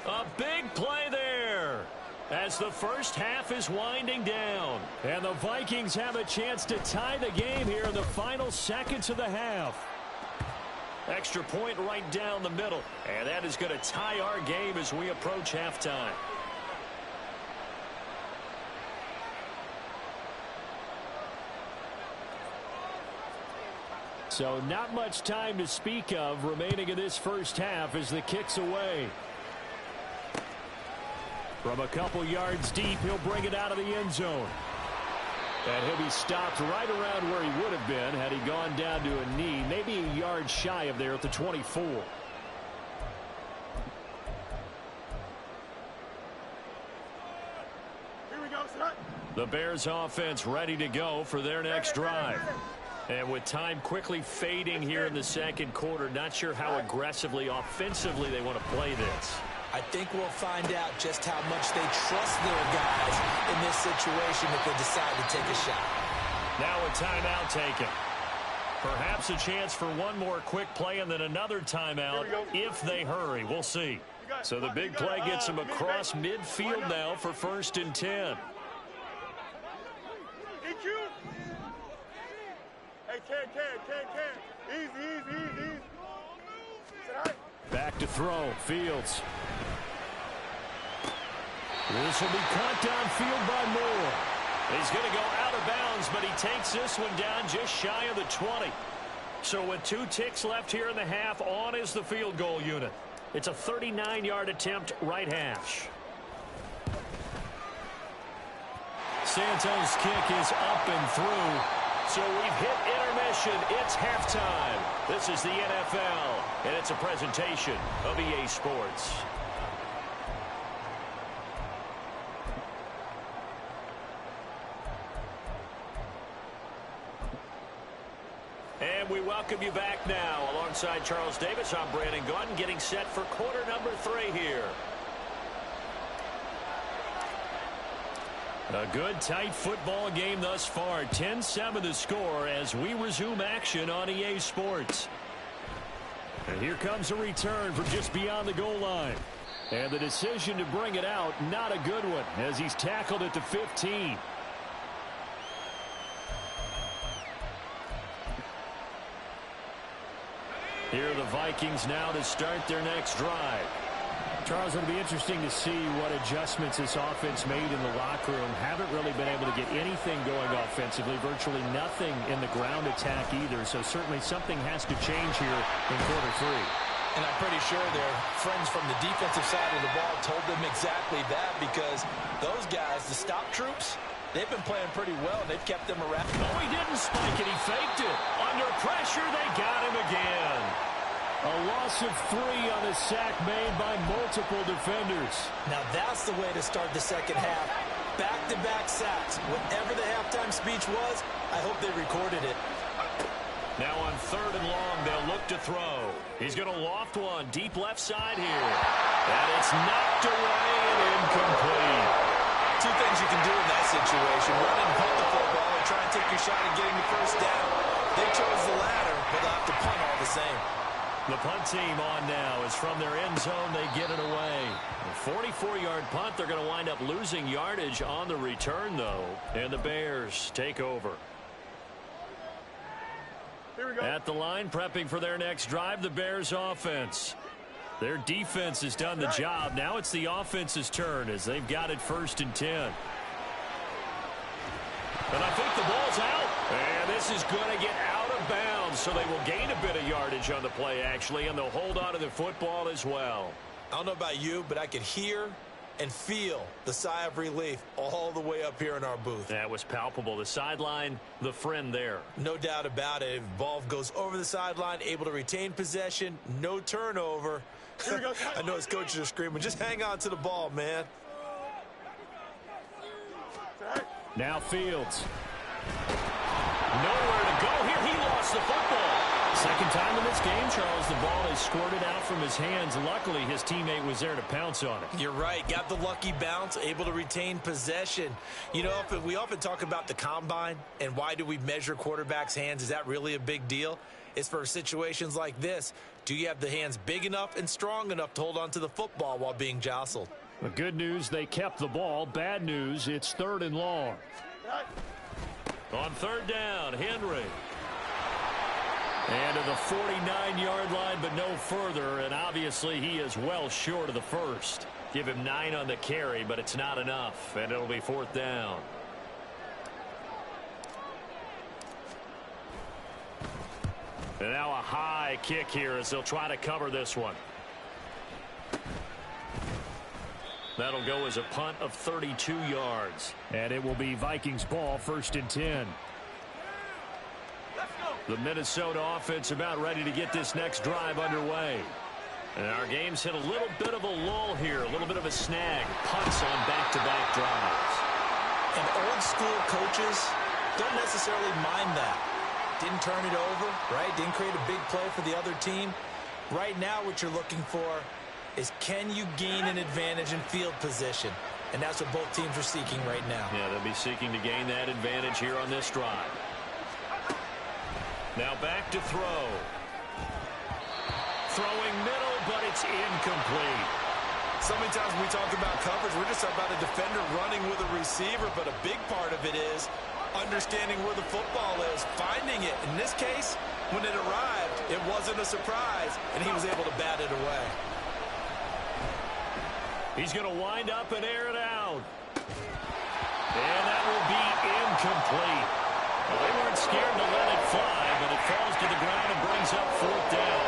A big play there as the first half is winding down. And the Vikings have a chance to tie the game here in the final seconds of the half. Extra point right down the middle. And that is going to tie our game as we approach halftime. So not much time to speak of remaining in this first half as the kick's away. From a couple yards deep, he'll bring it out of the end zone. And he'll be stopped right around where he would have been had he gone down to a knee, maybe a yard shy of there at the 24. Here we go, son. The Bears offense ready to go for their next drive. And with time quickly fading here in the second quarter, not sure how aggressively, offensively they want to play this. I think we'll find out just how much they trust their guys in this situation if they decide to take a shot. Now a timeout taken. Perhaps a chance for one more quick play and then another timeout if they hurry. We'll see. So the big play gets them across midfield now for 1st and 10. Hey, Can. Easy. Back to throw. Fields. This will be caught downfield by Moore. He's going to go out of bounds, but he takes this one down just shy of the 20. So with 2 ticks left here in the half, on is the field goal unit. It's a 39-yard attempt, right hash. Santos' kick is up and through. So we've hit intermission. It's halftime. This is the NFL, and it's a presentation of EA Sports. And we welcome you back now. Alongside Charles Davis, I'm Brandon Gaudin, getting set for quarter number 3 here. A good, tight football game thus far. 10-7 the score as we resume action on EA Sports. And here comes a return from just beyond the goal line. And the decision to bring it out, not a good one, as he's tackled at the 15. Here are the Vikings now to start their next drive. Charles, it'll be interesting to see what adjustments this offense made in the locker room. Haven't really been able to get anything going offensively, virtually nothing in the ground attack either. So certainly something has to change here in quarter 3. And I'm pretty sure their friends from the defensive side of the ball told them exactly that, because those guys, the stop troops, they've been playing pretty well. They've kept them around. Oh, he didn't spike it. He faked it. Under pressure, they got him again. A loss of 3 on the sack made by multiple defenders. Now that's the way to start the second half. Back-to-back sacks. Whatever the halftime speech was, I hope they recorded it. Now on 3rd and long, they'll look to throw. He's going to loft one deep left side here. And it's knocked away and incomplete. 2 things you can do in that situation: run and punt the football, and try and take your shot at getting the first down. They chose the latter, but they'll have to punt all the same. The punt team on now is from their end zone. They get it away. A 44-yard punt. They're going to wind up losing yardage on the return, though. And the Bears take over. Here we go. At the line, prepping for their next drive, the Bears offense. Their defense has done the job. Now it's the offense's turn as they've got it 1st and 10. And I think the ball's out. And this is going to get out of bounds, so they will gain a bit of yardage on the play, actually, and they'll hold on to the football as well. I don't know about you, but I could hear and feel the sigh of relief all the way up here in our booth. That was palpable. The sideline, the friend there. No doubt about it. Ball goes over the sideline, able to retain possession, no turnover. I know his coaches are screaming, just hang on to the ball, man. Now Fields. Nowhere to go here. He lost the football. Second time in this game, Charles, the ball is squirted out from his hands. Luckily, his teammate was there to pounce on it. You're right. Got the lucky bounce, able to retain possession. You know, we often talk about the combine and why do we measure quarterbacks' hands. Is that really a big deal? It's for situations like this. Do you have the hands big enough and strong enough to hold on to the football while being jostled? The good news, they kept the ball. Bad news, it's 3rd and long. On 3rd down, Henry. And to the 49-yard line, but no further. And obviously, he is well short of the first. Give him 9 on the carry, but it's not enough. And it'll be 4th down. And now a high kick here as they'll try to cover this one. That'll go as a punt of 32 yards. And it will be Vikings ball, 1st and 10. The Minnesota offense about ready to get this next drive underway. And our game's hit a little bit of a lull here, a little bit of a snag. Punts on back-to-back drives. And old school coaches don't necessarily mind that. Didn't turn it over, right? Didn't create a big play for the other team. Right now what you're looking for is, can you gain an advantage in field position? And that's what both teams are seeking right now. Yeah, they'll be seeking to gain that advantage here on this drive. Now back to throw. Throwing middle, but it's incomplete. So many times when we talk about coverage, we're just about a defender running with a receiver, but a big part of it is understanding where the football is, finding it. In this case, when it arrived, it wasn't a surprise, and he was able to bat it away. He's going to wind up and air it out. And that will be incomplete. Well, they weren't scared to let it fly, but it falls to the ground and brings up 4th down.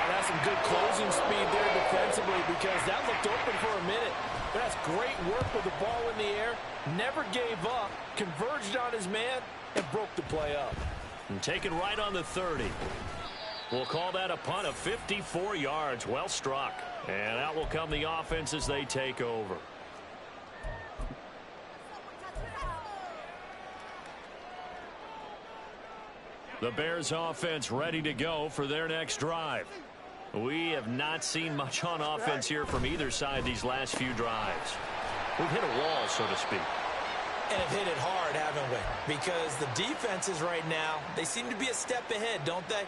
That's some good closing speed there defensively, because that looked open for a minute. That's great work with the ball in the air. Never gave up, converged on his man, and broke the play up. And taken right on the 30. We'll call that a punt of 54 yards. Well struck. And out will come the offense as they take over. The Bears offense ready to go for their next drive. We have not seen much on offense here from either side these last few drives. We've hit a wall, so to speak. And have hit it hard, haven't we? Because the defenses right now, they seem to be a step ahead, don't they?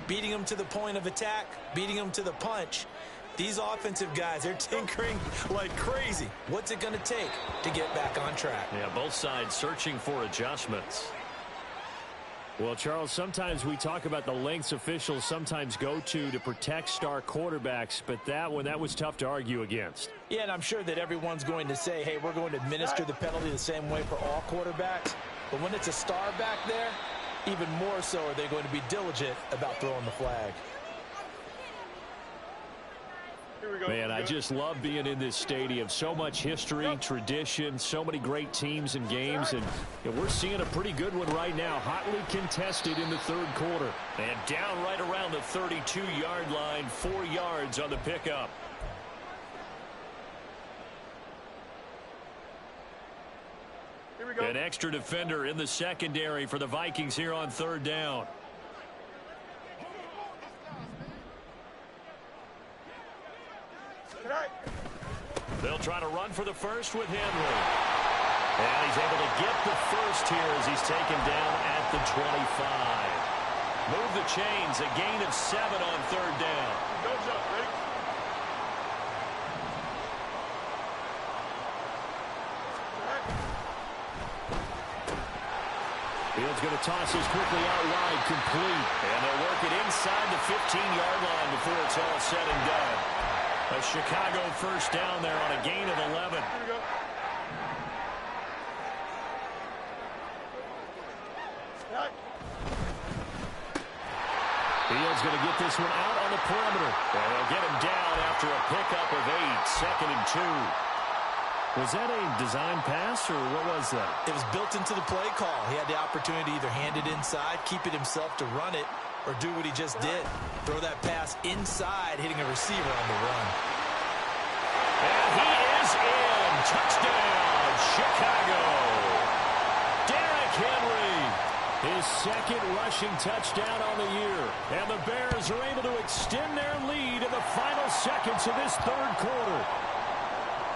Beating them to the point of attack, beating them to the punch. These offensive guys, they're tinkering like crazy. What's it going to take to get back on track? Yeah, both sides searching for adjustments. Well, Charles, sometimes we talk about the lengths officials sometimes go to protect star quarterbacks, but that was tough to argue against. Yeah, and I'm sure that everyone's going to say, hey, we're going to administer the penalty the same way for all quarterbacks. But when it's a star back there, even more so are they going to be diligent about throwing the flag. Man, I just love being in this stadium. So much history, tradition, so many great teams and games, and we're seeing a pretty good one right now, hotly contested in the 3rd quarter. And down right around the 32-yard line, 4 yards on the pickup. Here we go. An extra defender in the secondary for the Vikings here on 3rd down. They'll try to run for the first with Henry. And he's able to get the first here as he's taken down at the 25. Move the chains, a gain of 7 on 3rd down. Go jump, ready? Fields going to toss this quickly out wide, complete. And they'll work it inside the 15-yard line before it's all said and done. A Chicago first down there on a gain of 11. Here we go. Fields going to get this one out on the perimeter. And they'll get him down after a pickup of 8, 2nd and 2. Was that a design pass, or what was that? It was built into the play call. He had the opportunity to either hand it inside, keep it himself to run it, or do what he just did. Throw that pass inside, hitting a receiver on the run. And he is in. Touchdown, Chicago. Derrick Henry. His 2nd rushing touchdown on the year. And the Bears are able to extend their lead in the final seconds of this 3rd quarter.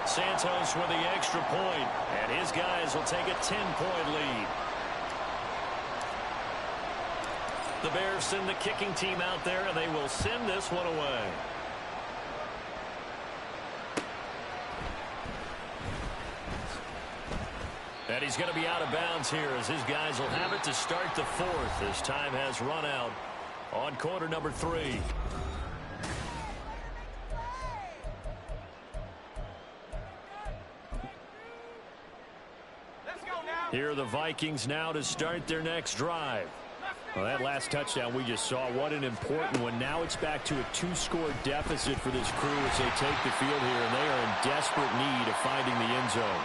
Santos with the extra point, and his guys will take a 10-point lead. The Bears send the kicking team out there, and they will send this one away. And he's going to be out of bounds here as his guys will have it to start the 4th as time has run out on quarter number 3. Here are the Vikings now to start their next drive. Well, that last touchdown we just saw, what an important one. Now it's back to a 2-score deficit for this crew as they take the field here, and they are in desperate need of finding the end zone.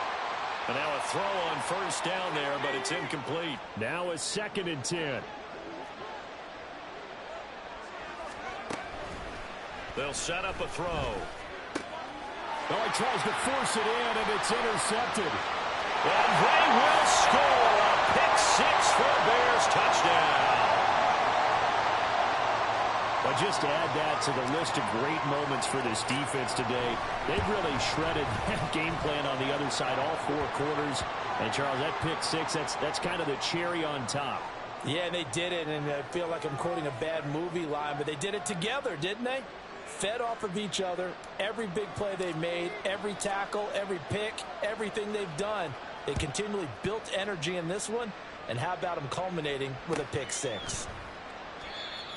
And now a throw on first down there, but it's incomplete. Now a 2nd and 10. They'll set up a throw. Well, he tries to force it in, and it's intercepted. And they will score a pick-6 for a Bears touchdown. But just to add that to the list of great moments for this defense today, they've really shredded that game plan on the other side all 4 quarters. And, Charles, that pick-6, that's kind of the cherry on top. Yeah, they did it, and I feel like I'm quoting a bad movie line, but they did it together, didn't they? Fed off of each other, every big play they made, every tackle, every pick, everything they've done. They continually built energy in this one, and how about them culminating with a pick-6?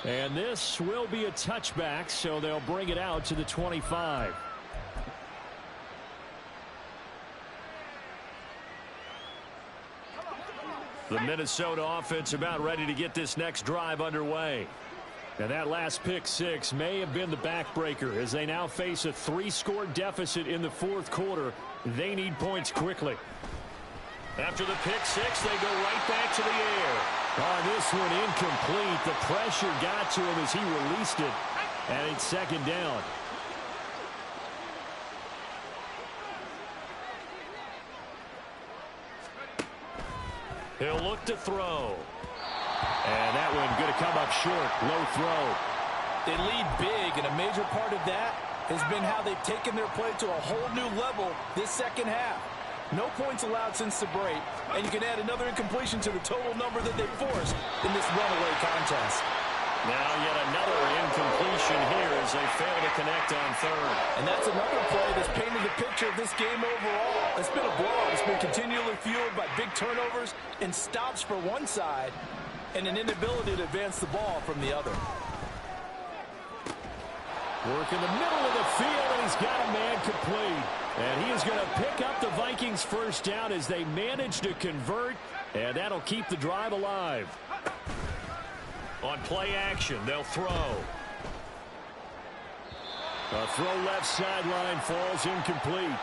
And this will be a touchback, so they'll bring it out to the 25. The Minnesota offense about ready to get this next drive underway. And that last pick-6 may have been the backbreaker as they now face a 3-score deficit in the 4th quarter. They need points quickly. After the pick-6, they go right back to the air. This one incomplete. The pressure got to him as he released it. And it's 2nd down. He'll look to throw. And that one going to come up short. Low throw. They lead big, and a major part of that has been how they've taken their play to a whole new level this second half. No points allowed since the break, and you can add another incompletion to the total number that they forced in this runaway contest. Now yet another incompletion here as they fail to connect on 3rd. And that's another play that's painted the picture of this game overall. It's been a blowout. It's been continually fueled by big turnovers and stops for one side and an inability to advance the ball from the other. Work in the middle of the field, and he's got a man complete. And he is going to pick up the Vikings first down as they manage to convert, and that'll keep the drive alive. On play action, they'll throw. A throw left sideline falls incomplete.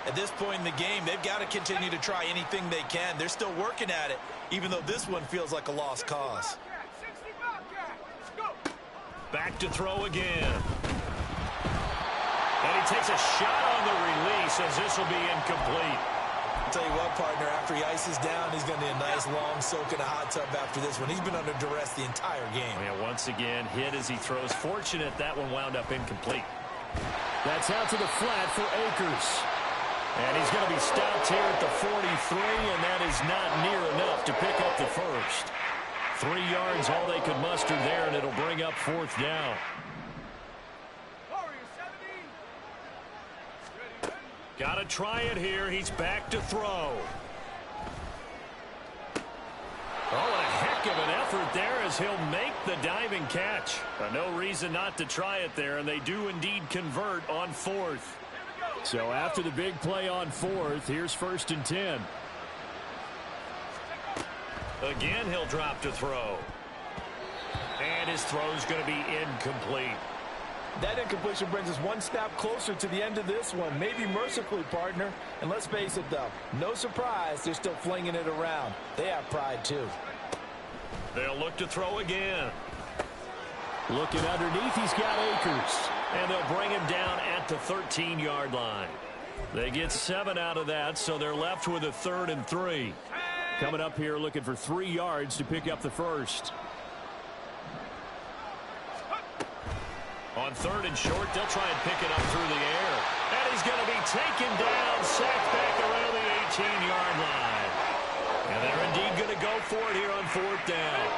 At this point in the game, they've got to continue to try anything they can. They're still working at it, even though this one feels like a lost cause. Back to throw again. And he takes a shot on the release as this will be incomplete. I'll tell you what, partner, after he ices down, he's going to need a nice long soak in a hot tub after this one. He's been under duress the entire game. Yeah, once again, hit as he throws. Fortunate that one wound up incomplete. That's out to the flat for Akers. And he's going to be stopped here at the 43, and that is not near enough to pick up the first. 3 yards, all they could muster there, and it'll bring up 4th down. Got to try it here. He's back to throw. Oh, a heck of an effort there as he'll make the diving catch. No reason not to try it there, and they do indeed convert on 4th. So after the big play on 4th, here's 1st and 10. Again, he'll drop to throw. And his throw's going to be incomplete. That incompletion brings us one step closer to the end of this one. Maybe mercifully, partner. And let's face it, though, no surprise, they're still flinging it around. They have pride, too. They'll look to throw again. Looking underneath, he's got Akers. And they'll bring him down at the 13-yard line. They get 7 out of that, so they're left with a 3rd and 3. Coming up here looking for 3 yards to pick up the first. On 3rd and short, they'll try and pick it up through the air. And he's going to be taken down, sacked back around the 18-yard line. And they're indeed going to go for it here on 4th down.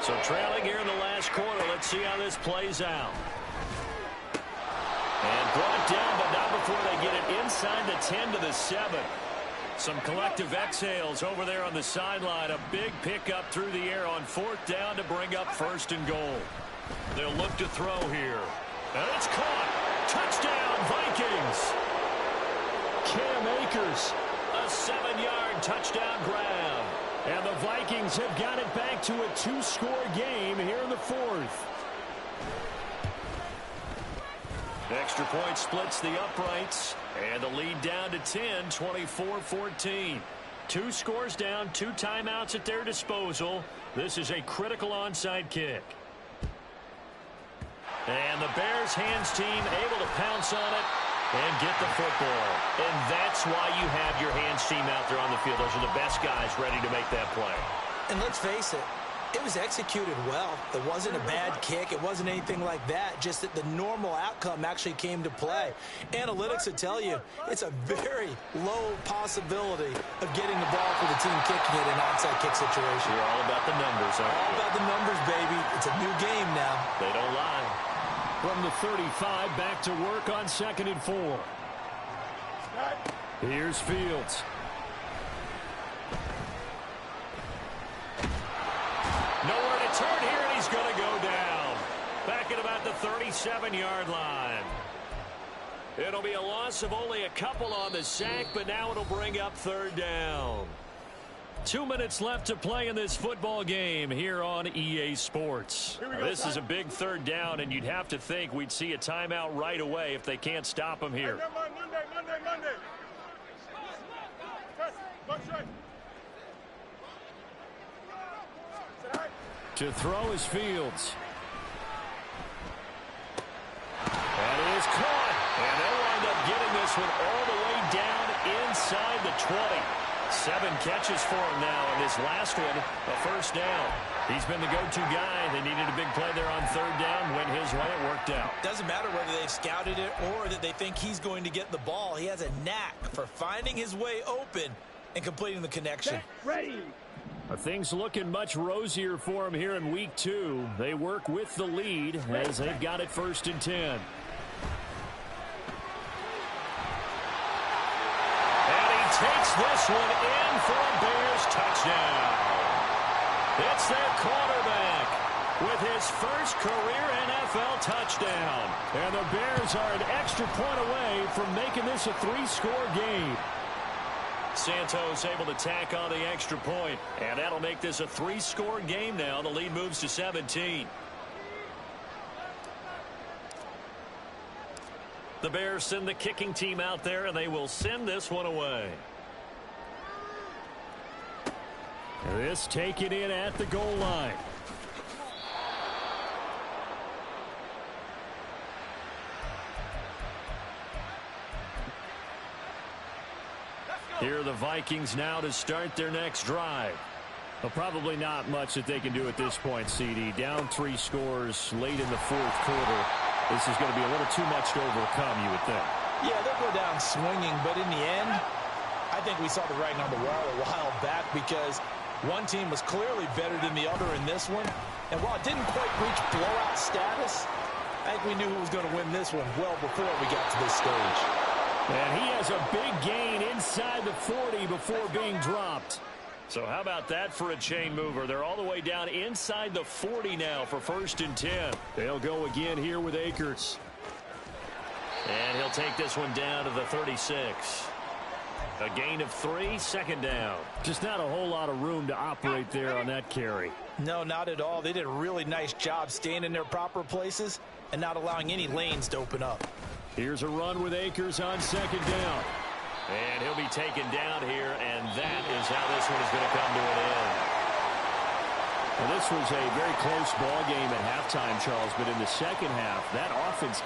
So trailing here in the last quarter, let's see how this plays out. And brought down, but not before they get it inside the 10 to the 7. Some collective exhales over there on the sideline. A big pickup through the air on 4th down to bring up 1st and goal. They'll look to throw here. And it's caught. Touchdown, Vikings. Cam Akers. A 7-yard touchdown grab. And the Vikings have got it back to a 2-score game here in the fourth. Extra point splits the uprights. And the lead down to 10, 24-14. 2 scores down, 2 timeouts at their disposal. This is a critical onside kick. And the Bears hands team able to pounce on it and get the football. And that's why you have your hands team out there on the field. Those are the best guys ready to make that play. And let's face it, it was executed well. It wasn't a bad kick. It wasn't anything like that. Just that the normal outcome actually came to play. Analytics will tell you it's a very low possibility of getting the ball for the team kicking it in an onside kick situation. You're all about the numbers, aren't you? All about the numbers, baby. It's a new game now. They don't lie. From the 35, back to work on 2nd and 4. Here's Fields. Nowhere to turn here, and he's going to go down. Back at about the 37-yard line. It'll be a loss of only a couple on the sack, but now it'll bring up 3rd down. 2 minutes left to play in this football game here on EA Sports. This is a big 3rd down, and you'd have to think we'd see a timeout right away if they can't stop him here. Monday. To throw is Fields. That is caught. And they'll wind up getting this one all the way down inside the 20. 7 catches for him now, and this last one, a 1st down. He's been the go-to guy. They needed a big play there on 3rd down. Went his way. It worked out. Doesn't matter whether they've scouted it or that they think he's going to get the ball. He has a knack for finding his way open and completing the connection. Ready. Things looking much rosier for him here in week 2. They work with the lead as they've got it 1st and 10. Takes this one in for a Bears touchdown. It's their quarterback with his first career NFL touchdown. And the Bears are an extra point away from making this a 3-score game. Santos able to tack on the extra point, and that'll make this a 3-score game now. The lead moves to 17. The Bears send the kicking team out there, and they will send this one away. This taken in at the goal line. Here are the Vikings now to start their next drive. Well, probably not much that they can do at this point, CD. Down 3 scores late in the 4th quarter. This is going to be a little too much to overcome, you would think. Yeah, they'll go down swinging, but in the end, I think we saw the writing on the wall a while back because one team was clearly better than the other in this one. And while it didn't quite reach blowout status, I think we knew who was going to win this one well before we got to this stage. And he has a big gain inside the 40 before being dropped. So how about that for a chain mover? They're all the way down inside the 40 now for 1st and 10. They'll go again here with Akers. And he'll take this one down to the 36. A gain of 3, 2nd down. Just not a whole lot of room to operate there on that carry. No, not at all. They did a really nice job staying in their proper places and not allowing any lanes to open up. Here's a run with Akers on 2nd down. And he'll be taken down here, and that is how this one is going to come to an end. Well, this was a very close ball game at halftime, Charles, but in the second half, that offense